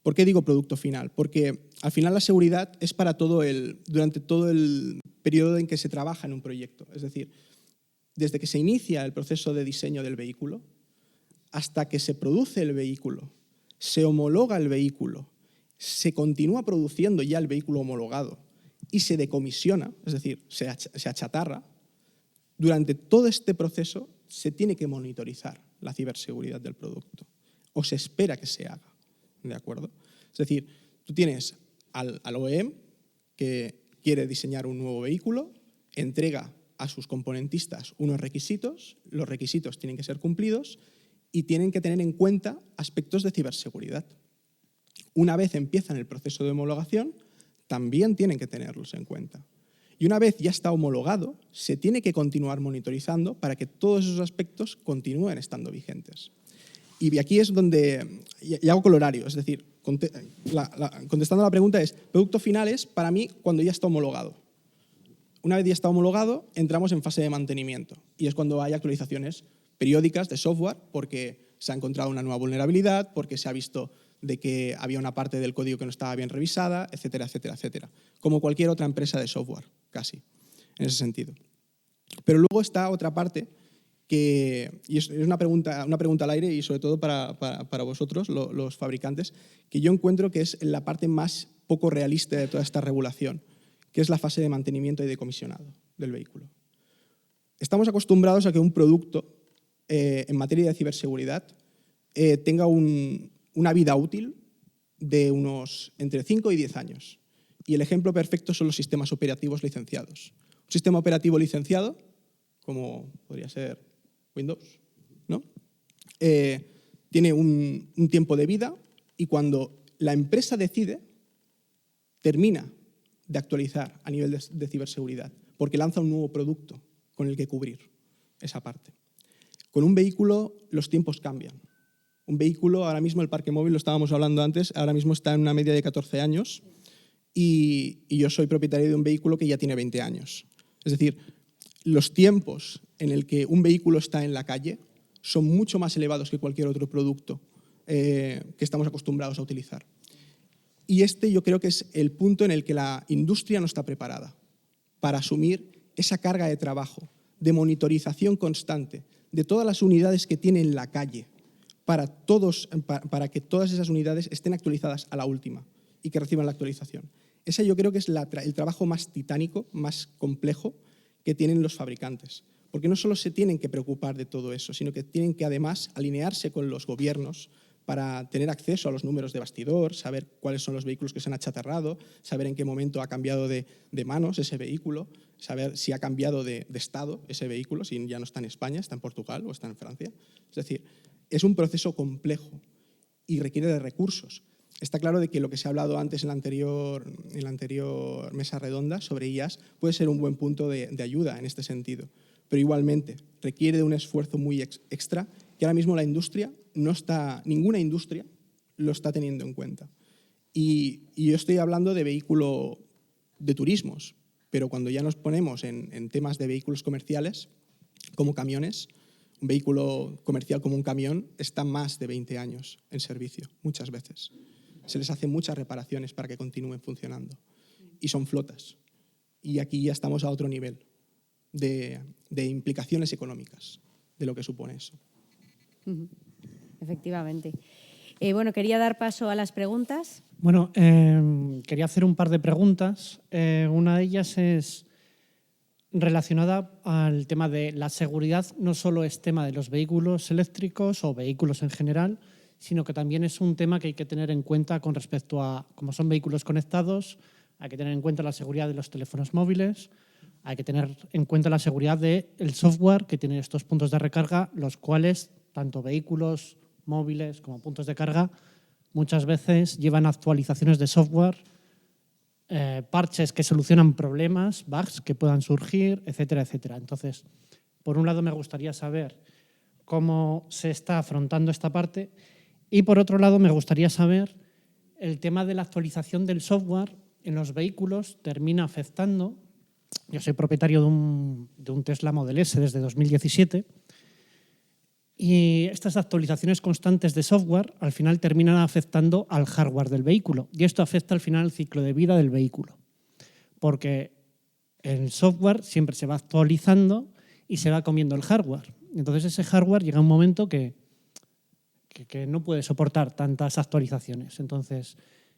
¿por qué digo producto final? Porque al final la seguridad es para durante todo el periodo en que se trabaja en un proyecto. Es decir, desde que se inicia el proceso de diseño del vehículo hasta que se produce el vehículo, se homologa el vehículo, se continúa produciendo ya el vehículo homologado y se decomisiona, es decir, se achatarra, durante todo este proceso se tiene que monitorizar la ciberseguridad del producto, o se espera que se haga, ¿de acuerdo? Es decir, tú tienes al OEM que quiere diseñar un nuevo vehículo, entrega a sus componentistas unos requisitos, los requisitos tienen que ser cumplidos y tienen que tener en cuenta aspectos de ciberseguridad. Una vez empiezan el proceso de homologación, también tienen que tenerlos en cuenta. Y una vez ya está homologado, se tiene que continuar monitorizando para que todos esos aspectos continúen estando vigentes. Y aquí es donde, y hago colorario, es decir, contestando a la pregunta es, producto final es para mí cuando ya está homologado. Una vez ya está homologado, entramos en fase de mantenimiento y es cuando hay actualizaciones periódicas de software porque se ha encontrado una nueva vulnerabilidad, porque se ha visto de que había una parte del código que no estaba bien revisada, etcétera, etcétera, etcétera. Como cualquier otra empresa de software, casi, en ese sentido. Pero luego está otra parte y es una pregunta al aire y sobre todo para vosotros, los fabricantes, que yo encuentro que es la parte más poco realista de toda esta regulación, que es la fase de mantenimiento y decomisionado del vehículo. Estamos acostumbrados a que un producto en materia de ciberseguridad tenga una vida útil de unos entre 5 y 10 años. Y el ejemplo perfecto son los sistemas operativos licenciados. Un sistema operativo licenciado, como podría ser Windows, ¿no? Tiene un tiempo de vida y cuando la empresa decide, termina de actualizar a nivel de ciberseguridad, porque lanza un nuevo producto con el que cubrir esa parte. Con un vehículo los tiempos cambian. Un vehículo, ahora mismo el parque móvil, lo estábamos hablando antes, ahora mismo está en una media de 14 años y yo soy propietario de un vehículo que ya tiene 20 años. Es decir, los tiempos en el que un vehículo está en la calle son mucho más elevados que cualquier otro producto que estamos acostumbrados a utilizar. Y yo creo que es el punto en el que la industria no está preparada para asumir esa carga de trabajo, de monitorización constante de todas las unidades que tiene en la calle, para que todas esas unidades estén actualizadas a la última y que reciban la actualización. Ese yo creo que es el trabajo más titánico, más complejo que tienen los fabricantes. Porque no solo se tienen que preocupar de todo eso, sino que tienen que además alinearse con los gobiernos para tener acceso a los números de bastidor, saber cuáles son los vehículos que se han achatarrado, saber en qué momento ha cambiado de manos ese vehículo, saber si ha cambiado de estado ese vehículo, si ya no está en España, está en Portugal o está en Francia. Es decir, es un proceso complejo y requiere de recursos. está claro de que lo que se ha hablado antes en la anterior mesa redonda sobre IaaS puede ser un buen punto de ayuda en este sentido. Pero igualmente requiere de un esfuerzo muy extra que ahora mismo ninguna industria lo está teniendo en cuenta. Y yo estoy hablando de vehículo de turismos, pero cuando ya nos ponemos en temas de vehículos comerciales, como camiones, un vehículo comercial como un camión está más de 20 años en servicio, muchas veces. Se les hacen muchas reparaciones para que continúen funcionando. Y son flotas. Y aquí ya estamos a otro nivel de implicaciones económicas de lo que supone eso. Efectivamente. Bueno, quería dar paso a las preguntas. Bueno, quería hacer un par de preguntas. Una de ellas es relacionada al tema de la seguridad. No solo es tema de los vehículos eléctricos o vehículos en general, sino que también es un tema que hay que tener en cuenta con respecto a, como son vehículos conectados, hay que tener en cuenta la seguridad de los teléfonos móviles, hay que tener en cuenta la seguridad del software que tiene estos puntos de recarga, los cuales tanto vehículos móviles como puntos de carga muchas veces llevan actualizaciones de software, parches que solucionan problemas, bugs que puedan surgir, etcétera, etcétera. Entonces, por un lado me gustaría saber cómo se está afrontando esta parte y por otro lado me gustaría saber el tema de la actualización del software en los vehículos termina afectando. Yo soy propietario de un Tesla Model S desde 2017 y estas actualizaciones constantes de software al final terminan afectando al hardware del vehículo y esto afecta al final el ciclo de vida del vehículo porque el software siempre se va actualizando y se va comiendo el hardware. Entonces ese hardware llega a un momento que no puede soportar tantas actualizaciones. Entonces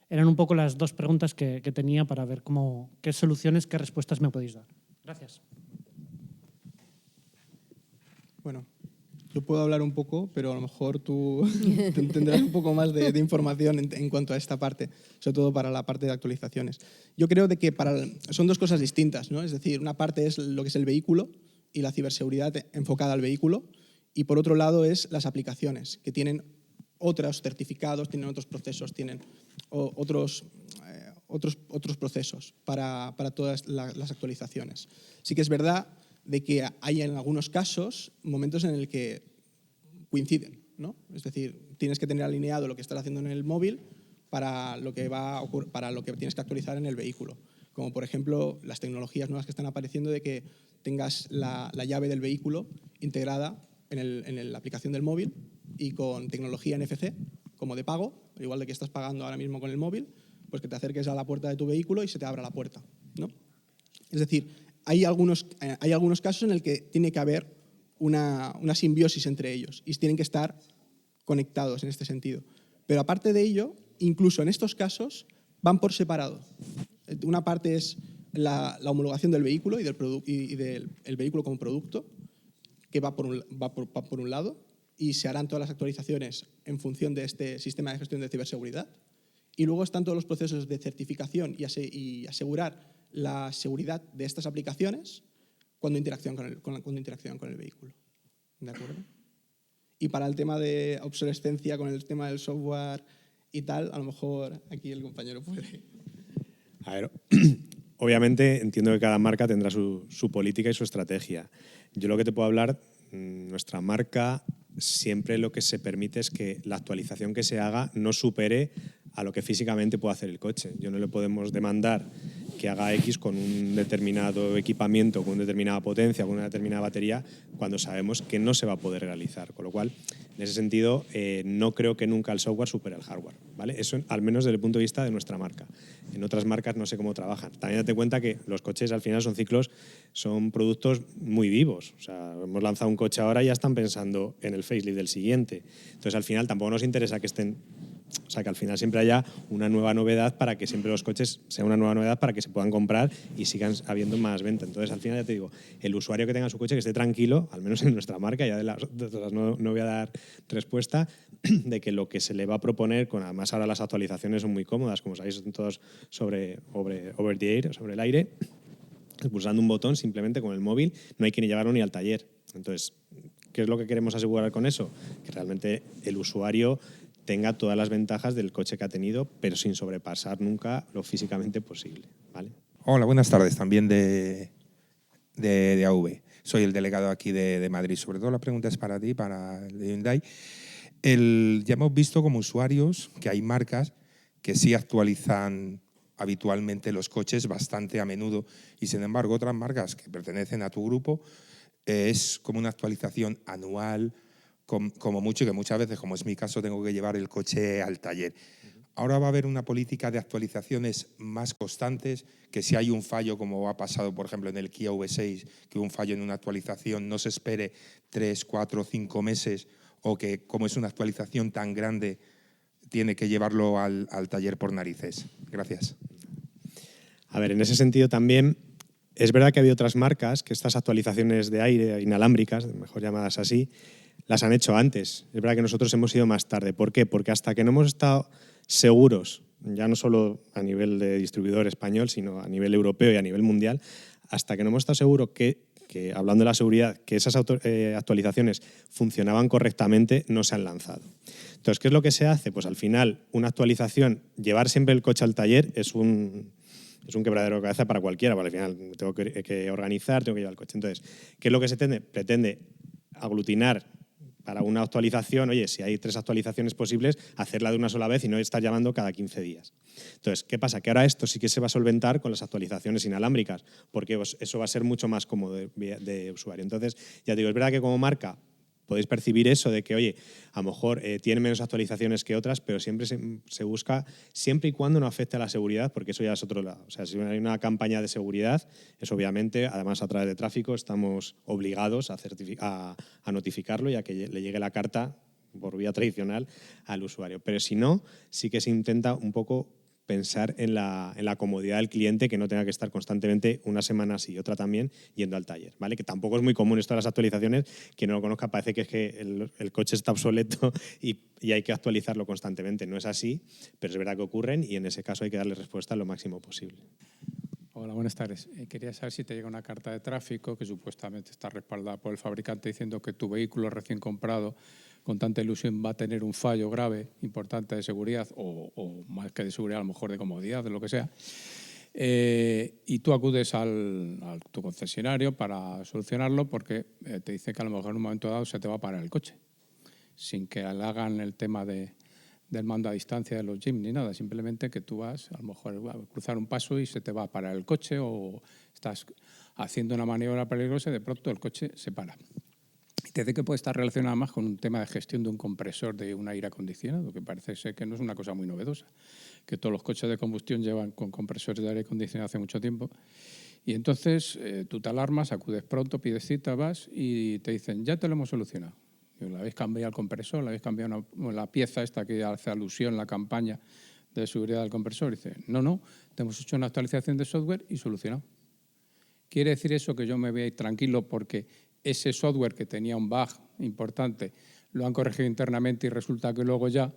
eran un poco las dos preguntas que tenía para ver qué soluciones, qué respuestas me podéis dar. Gracias. Bueno, yo puedo hablar un poco, pero a lo mejor tú tendrás un poco más de información en cuanto a esta parte, sobre todo para la parte de actualizaciones. Yo creo de que son dos cosas distintas, ¿no? Es decir, una parte es lo que es el vehículo y la ciberseguridad enfocada al vehículo, y por otro lado es las aplicaciones, que tienen otros certificados, tienen otros procesos, tienen otros procesos para todas las actualizaciones. Sí que es verdad de que hay en algunos casos momentos en el que coinciden, ¿no? Es decir, tienes que tener alineado lo que estás haciendo en el móvil para lo que tienes que actualizar en el vehículo. Como por ejemplo las tecnologías nuevas que están apareciendo de que tengas la llave del vehículo integrada en la aplicación del móvil y con tecnología NFC como de pago, igual de que estás pagando ahora mismo con el móvil, pues que te acerques a la puerta de tu vehículo y se te abra la puerta, ¿no? Es decir, hay algunos casos en el que tiene que haber una simbiosis entre ellos y tienen que estar conectados en este sentido. Pero aparte de ello, incluso en estos casos van por separado. Una parte es la homologación del vehículo y del vehículo como producto, que va por un lado, y se harán todas las actualizaciones en función de este sistema de gestión de ciberseguridad. Y luego están todos los procesos de certificación y asegurar la seguridad de estas aplicaciones cuando interaccionan con el vehículo. ¿De acuerdo? Y para el tema de obsolescencia con el tema del software y tal, a lo mejor aquí el compañero puede. A ver, obviamente entiendo que cada marca tendrá su política y su estrategia. Yo lo que te puedo hablar, nuestra marca siempre lo que se permite es que la actualización que se haga no supere a lo que físicamente puede hacer el coche. Yo no le podemos demandar que haga X con un determinado equipamiento, con una determinada potencia, con una determinada batería, cuando sabemos que no se va a poder realizar. Con lo cual, en ese sentido, no creo que nunca el software supere el hardware, ¿vale? Eso al menos desde el punto de vista de nuestra marca. En otras marcas no sé cómo trabajan. También date cuenta que los coches al final son productos muy vivos. O sea, hemos lanzado un coche ahora y ya están pensando en el facelift del siguiente. Entonces, al final tampoco nos interesa que estén... O sea, que al final siempre haya una nueva novedad para que siempre los coches sean una nueva novedad para que se puedan comprar y sigan habiendo más venta. Entonces, al final, ya te digo, el usuario que tenga su coche que esté tranquilo, al menos en nuestra marca, ya de las otras no voy a dar respuesta, de que lo que se le va a proponer, además ahora las actualizaciones son muy cómodas, como sabéis, son todos sobre over the air, sobre el aire, pulsando un botón simplemente con el móvil, no hay que ni llevarlo ni al taller. Entonces, ¿qué es lo que queremos asegurar con eso? Que realmente el usuario tenga todas las ventajas del coche que ha tenido, pero sin sobrepasar nunca lo físicamente posible, ¿vale? Hola, buenas tardes, también de AV. Soy el delegado aquí de Madrid. Sobre todo la pregunta es para ti, para el de Hyundai. Ya hemos visto como usuarios que hay marcas que sí actualizan habitualmente los coches bastante a menudo y, sin embargo, otras marcas que pertenecen a tu grupo es como una actualización anual, como mucho, y que muchas veces, como es mi caso, tengo que llevar el coche al taller. Ahora va a haber una política de actualizaciones más constantes, que si hay un fallo, como ha pasado, por ejemplo, en el Kia V6, que hubo un fallo en una actualización, no se espere 3, 4, 5 meses, o que, como es una actualización tan grande, tiene que llevarlo al taller por narices. Gracias. A ver, en ese sentido también es verdad que ha habido otras marcas que estas actualizaciones de aire inalámbricas, mejor llamadas así, las han hecho antes. Es verdad que nosotros hemos ido más tarde. ¿Por qué? Porque hasta que no hemos estado seguros, ya no solo a nivel de distribuidor español, sino a nivel europeo y a nivel mundial, hasta que no hemos estado seguros que hablando de la seguridad, que esas actualizaciones funcionaban correctamente, no se han lanzado. Entonces, ¿qué es lo que se hace? Pues al final, una actualización, llevar siempre el coche al taller es un quebradero de cabeza para cualquiera, porque al final tengo que organizar, tengo que llevar el coche. Entonces, ¿qué es lo que se pretende? Aglutinar para una actualización, oye, si hay 3 actualizaciones posibles, hacerla de una sola vez y no estar llamando cada 15 días. Entonces, ¿qué pasa? Que ahora esto sí que se va a solventar con las actualizaciones inalámbricas, porque eso va a ser mucho más cómodo de usuario. Entonces, ya digo, es verdad que como marca podéis percibir eso de que, oye, a lo mejor tiene menos actualizaciones que otras, pero siempre se busca, siempre y cuando no afecte a la seguridad, porque eso ya es otro lado. O sea, si hay una campaña de seguridad, es obviamente, además a través de tráfico, estamos obligados a notificarlo y a que le llegue la carta por vía tradicional al usuario. Pero si no, sí que se intenta un poco pensar en la comodidad del cliente, que no tenga que estar constantemente una semana sí y otra también yendo al taller, ¿vale? Que tampoco es muy común esto de las actualizaciones. Quien no lo conozca parece que es que el coche está obsoleto y hay que actualizarlo constantemente. No es así, pero es verdad que ocurren y en ese caso hay que darle respuesta lo máximo posible. Hola, buenas tardes. Quería saber si te llega una carta de tráfico que supuestamente está respaldada por el fabricante diciendo que tu vehículo recién comprado con tanta ilusión va a tener un fallo grave, importante de seguridad o más que de seguridad, a lo mejor de comodidad, de lo que sea. Y tú acudes a tu concesionario para solucionarlo porque te dice que a lo mejor en un momento dado se te va a parar el coche, sin que le hagan el tema del mando a distancia de los GIM ni nada, simplemente que tú vas a lo mejor a cruzar un paso y se te va a parar el coche o estás haciendo una maniobra peligrosa y de pronto el coche se para. Y te dice que puede estar relacionado más con un tema de gestión de un compresor de un aire acondicionado, que parece ser que no es una cosa muy novedosa, que todos los coches de combustión llevan con compresores de aire acondicionado hace mucho tiempo. Y entonces tú te alarmas, acudes pronto, pides cita, vas y te dicen, ya te lo hemos solucionado. ¿Le habéis cambiado el compresor? ¿Le habéis cambiado la pieza esta que hace alusión en la campaña de seguridad del compresor? Y dice, no, te hemos hecho una actualización de software y solucionado. ¿Quiere decir eso que yo me voy a ir tranquilo porque ese software que tenía un bug importante lo han corregido internamente y resulta que luego ya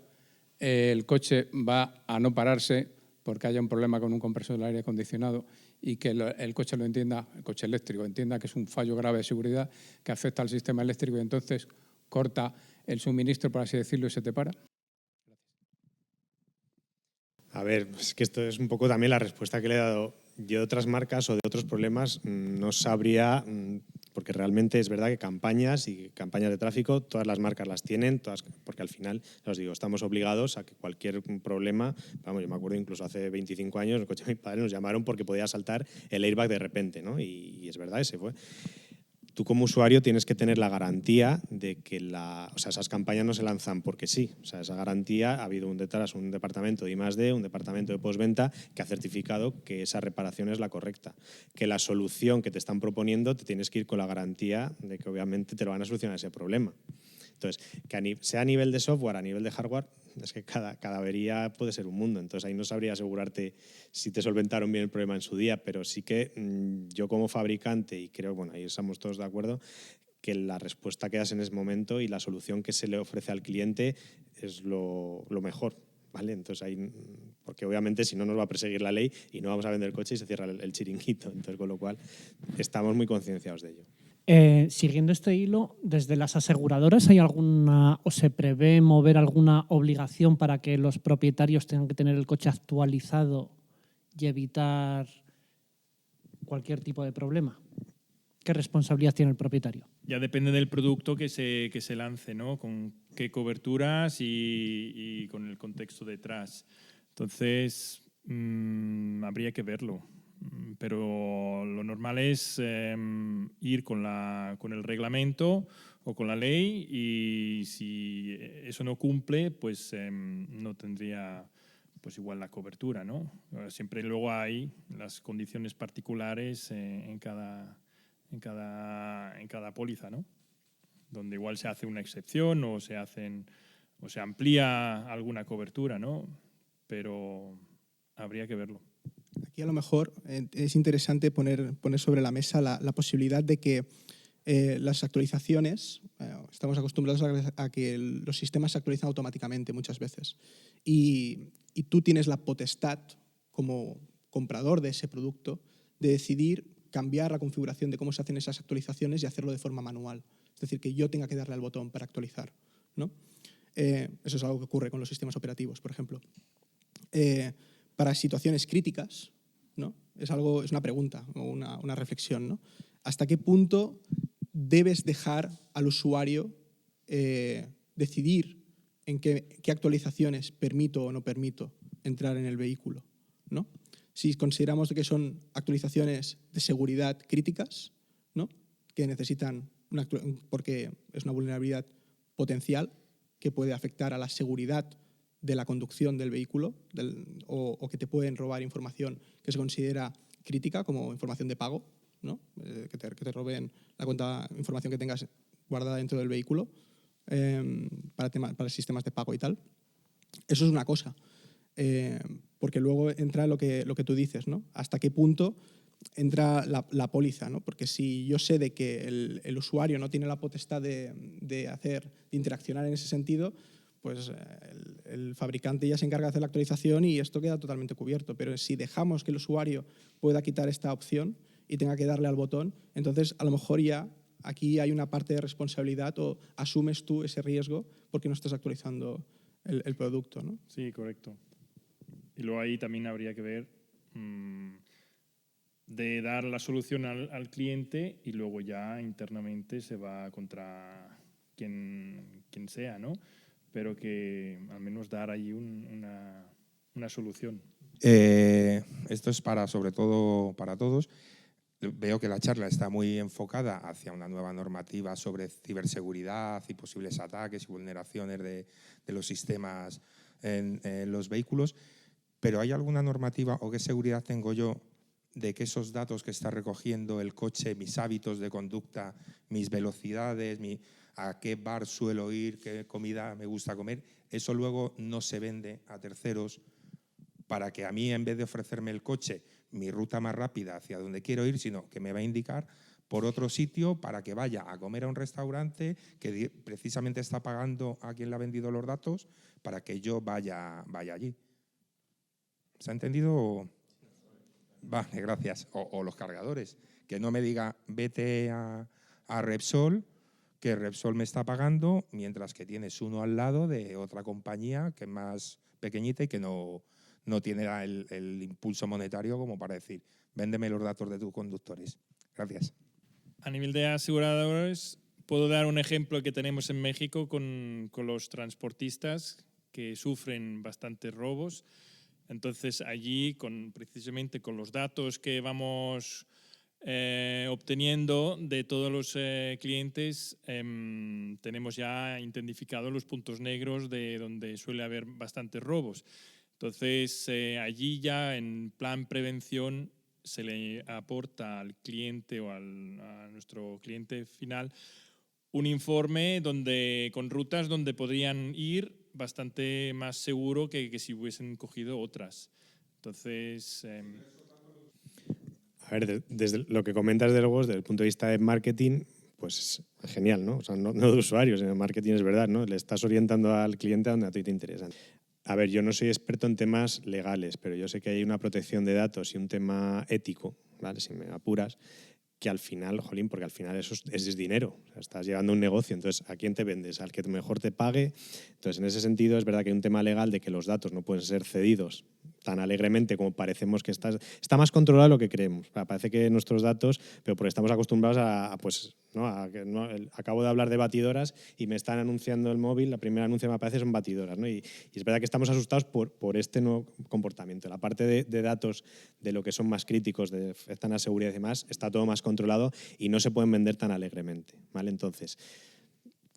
el coche va a no pararse porque haya un problema con un compresor del aire acondicionado y que el coche lo entienda, el coche eléctrico entienda que es un fallo grave de seguridad que afecta al sistema eléctrico y entonces corta el suministro, por así decirlo, y se te para? A ver, es que esto es un poco también la respuesta que le he dado yo de otras marcas o de otros problemas. No sabría, porque realmente es verdad que campañas de tráfico, todas las marcas las tienen, porque al final, os digo, estamos obligados a que cualquier problema, vamos, yo me acuerdo incluso hace 25 años, el coche de mi padre nos llamaron porque podía saltar el airbag de repente, ¿no? Y es verdad, ese fue. Tú como usuario tienes que tener la garantía de que esas campañas no se lanzan porque sí. O sea, esa garantía ha habido detrás un departamento de I+D, un departamento de postventa que ha certificado que esa reparación es la correcta. Que la solución que te están proponiendo te tienes que ir con la garantía de que obviamente te lo van a solucionar ese problema. Entonces, que sea a nivel de software, a nivel de hardware, es que cada avería puede ser un mundo. Entonces, ahí no sabría asegurarte si te solventaron bien el problema en su día, pero sí que yo como fabricante, y creo, bueno, ahí estamos todos de acuerdo, que la respuesta que das en ese momento y la solución que se le ofrece al cliente es lo mejor. ¿Vale? Entonces ahí, porque obviamente si no nos va a perseguir la ley y no vamos a vender el coche y se cierra el chiringuito. Entonces, con lo cual, estamos muy concienciados de ello. Siguiendo este hilo, ¿desde las aseguradoras hay alguna o se prevé mover alguna obligación para que los propietarios tengan que tener el coche actualizado y evitar cualquier tipo de problema? ¿Qué responsabilidad tiene el propietario? Ya depende del producto que se lance, ¿no? Con qué coberturas y con el contexto detrás. Entonces, habría que verlo. Pero lo normal es ir con el reglamento o con la ley, y si eso no cumple, pues no tendría pues igual la cobertura, ¿no? Siempre luego hay las condiciones particulares en cada póliza, ¿no? Donde igual se hace una excepción o se amplía alguna cobertura, ¿no? Pero habría que verlo. Aquí a lo mejor es interesante poner sobre la mesa la posibilidad de que las actualizaciones, estamos acostumbrados a que los sistemas se actualizan automáticamente muchas veces, y tú tienes la potestad como comprador de ese producto de decidir cambiar la configuración de cómo se hacen esas actualizaciones y hacerlo de forma manual. Es decir, que yo tenga que darle al botón para actualizar, ¿no? Eso es algo que ocurre con los sistemas operativos, por ejemplo. Para situaciones críticas, ¿no? Es una pregunta o una reflexión, ¿no? ¿Hasta qué punto debes dejar al usuario decidir en qué actualizaciones permito o no permito entrar en el vehículo, ¿no? Si consideramos que son actualizaciones de seguridad críticas, ¿no? Que necesitan porque es una vulnerabilidad potencial que puede afectar a la seguridad de la conducción del vehículo, o que te pueden robar información que se considera crítica, como información de pago, ¿no? Que te roben información que tengas guardada dentro del vehículo para sistemas de pago y tal. Eso es una cosa, porque luego entra lo que tú dices, ¿no? ¿Hasta qué punto entra la póliza, ¿no? Porque si yo sé de que el usuario no tiene la potestad de interaccionar en ese sentido, pues el fabricante ya se encarga de hacer la actualización y esto queda totalmente cubierto. Pero si dejamos que el usuario pueda quitar esta opción y tenga que darle al botón, entonces a lo mejor ya aquí hay una parte de responsabilidad, o asumes tú ese riesgo porque no estás actualizando el producto, ¿no? Sí, correcto. Y luego ahí también habría que ver de dar la solución al cliente, y luego ya internamente se va contra quien sea, ¿no? Pero que al menos dar ahí una solución. Esto es sobre todo para todos. Veo que la charla está muy enfocada hacia una nueva normativa sobre ciberseguridad y posibles ataques y vulneraciones de los sistemas en los vehículos, pero ¿hay alguna normativa o qué seguridad tengo yo de que esos datos que está recogiendo el coche, mis hábitos de conducta, mis velocidades, a qué bar suelo ir, qué comida me gusta comer, eso luego no se vende a terceros para que a mí, en vez de ofrecerme el coche, mi ruta más rápida hacia donde quiero ir, sino que me va a indicar por otro sitio para que vaya a comer a un restaurante que precisamente está pagando a quien le ha vendido los datos para que yo vaya allí? ¿Se ha entendido? Vale, gracias. O los cargadores. Que no me diga, vete a Repsol, que Repsol me está pagando, mientras que tienes uno al lado de otra compañía que es más pequeñita y que no tiene el impulso monetario como para decir, véndeme los datos de tus conductores. Gracias. A nivel de aseguradores, puedo dar un ejemplo que tenemos en México con los transportistas que sufren bastantes robos. Entonces, allí, precisamente con los datos que vamos obteniendo de todos los clientes, tenemos ya identificados los puntos negros de donde suele haber bastantes robos. Entonces, allí ya en plan prevención se le aporta al cliente o a nuestro cliente final un informe con rutas donde podrían ir bastante más seguro que si hubiesen cogido otras. Entonces... A ver, desde lo que comentas de logos, desde el punto de vista de marketing, pues es genial, ¿no? O sea, no de usuarios, en el marketing es verdad, ¿no? Le estás orientando al cliente a donde a ti te interesa. A ver, yo no soy experto en temas legales, pero yo sé que hay una protección de datos y un tema ético, ¿vale? Si me apuras. que al final, jolín, porque al final eso es dinero, o sea, estás llevando un negocio, entonces ¿a quién te vendes? Al que mejor te pague. Entonces, en ese sentido, es verdad que hay un tema legal de que los datos no pueden ser cedidos tan alegremente como parecemos que está más controlado de lo que creemos. O sea, parece que nuestros datos, pero porque estamos acostumbrados acabo de hablar de batidoras y me están anunciando el móvil, la primera anuncio que me aparece son batidoras, ¿no? Y es verdad que estamos asustados por este nuevo comportamiento. La parte de datos de lo que son más críticos, de afectan a seguridad y demás, está todo más controlado y no se pueden vender tan alegremente, ¿vale? Entonces,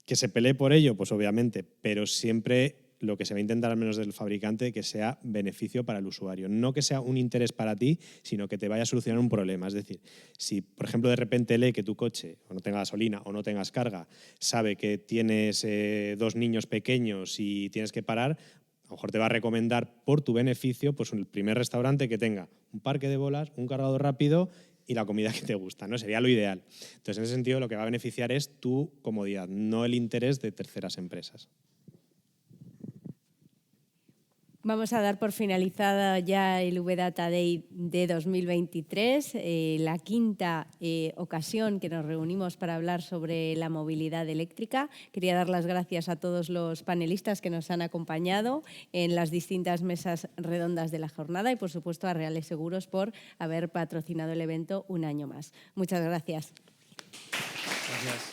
que se pelee por ello, pues obviamente, pero siempre lo que se va a intentar, al menos del fabricante, que sea beneficio para el usuario. No que sea un interés para ti, sino que te vaya a solucionar un problema. Es decir, si, por ejemplo, de repente lee que tu coche o no tenga gasolina o no tengas carga, sabe que tienes 2 niños pequeños y tienes que parar, a lo mejor te va a recomendar por tu beneficio pues el primer restaurante que tenga un parque de bolas, un cargador rápido y la comida que te gusta, ¿no? Sería lo ideal. Entonces, en ese sentido, lo que va a beneficiar es tu comodidad, no el interés de terceras empresas. Vamos a dar por finalizada ya el VData Day de 2023, la quinta ocasión que nos reunimos para hablar sobre la movilidad eléctrica. Quería dar las gracias a todos los panelistas que nos han acompañado en las distintas mesas redondas de la jornada y, por supuesto, a Reales Seguros por haber patrocinado el evento un año más. Muchas gracias. Gracias.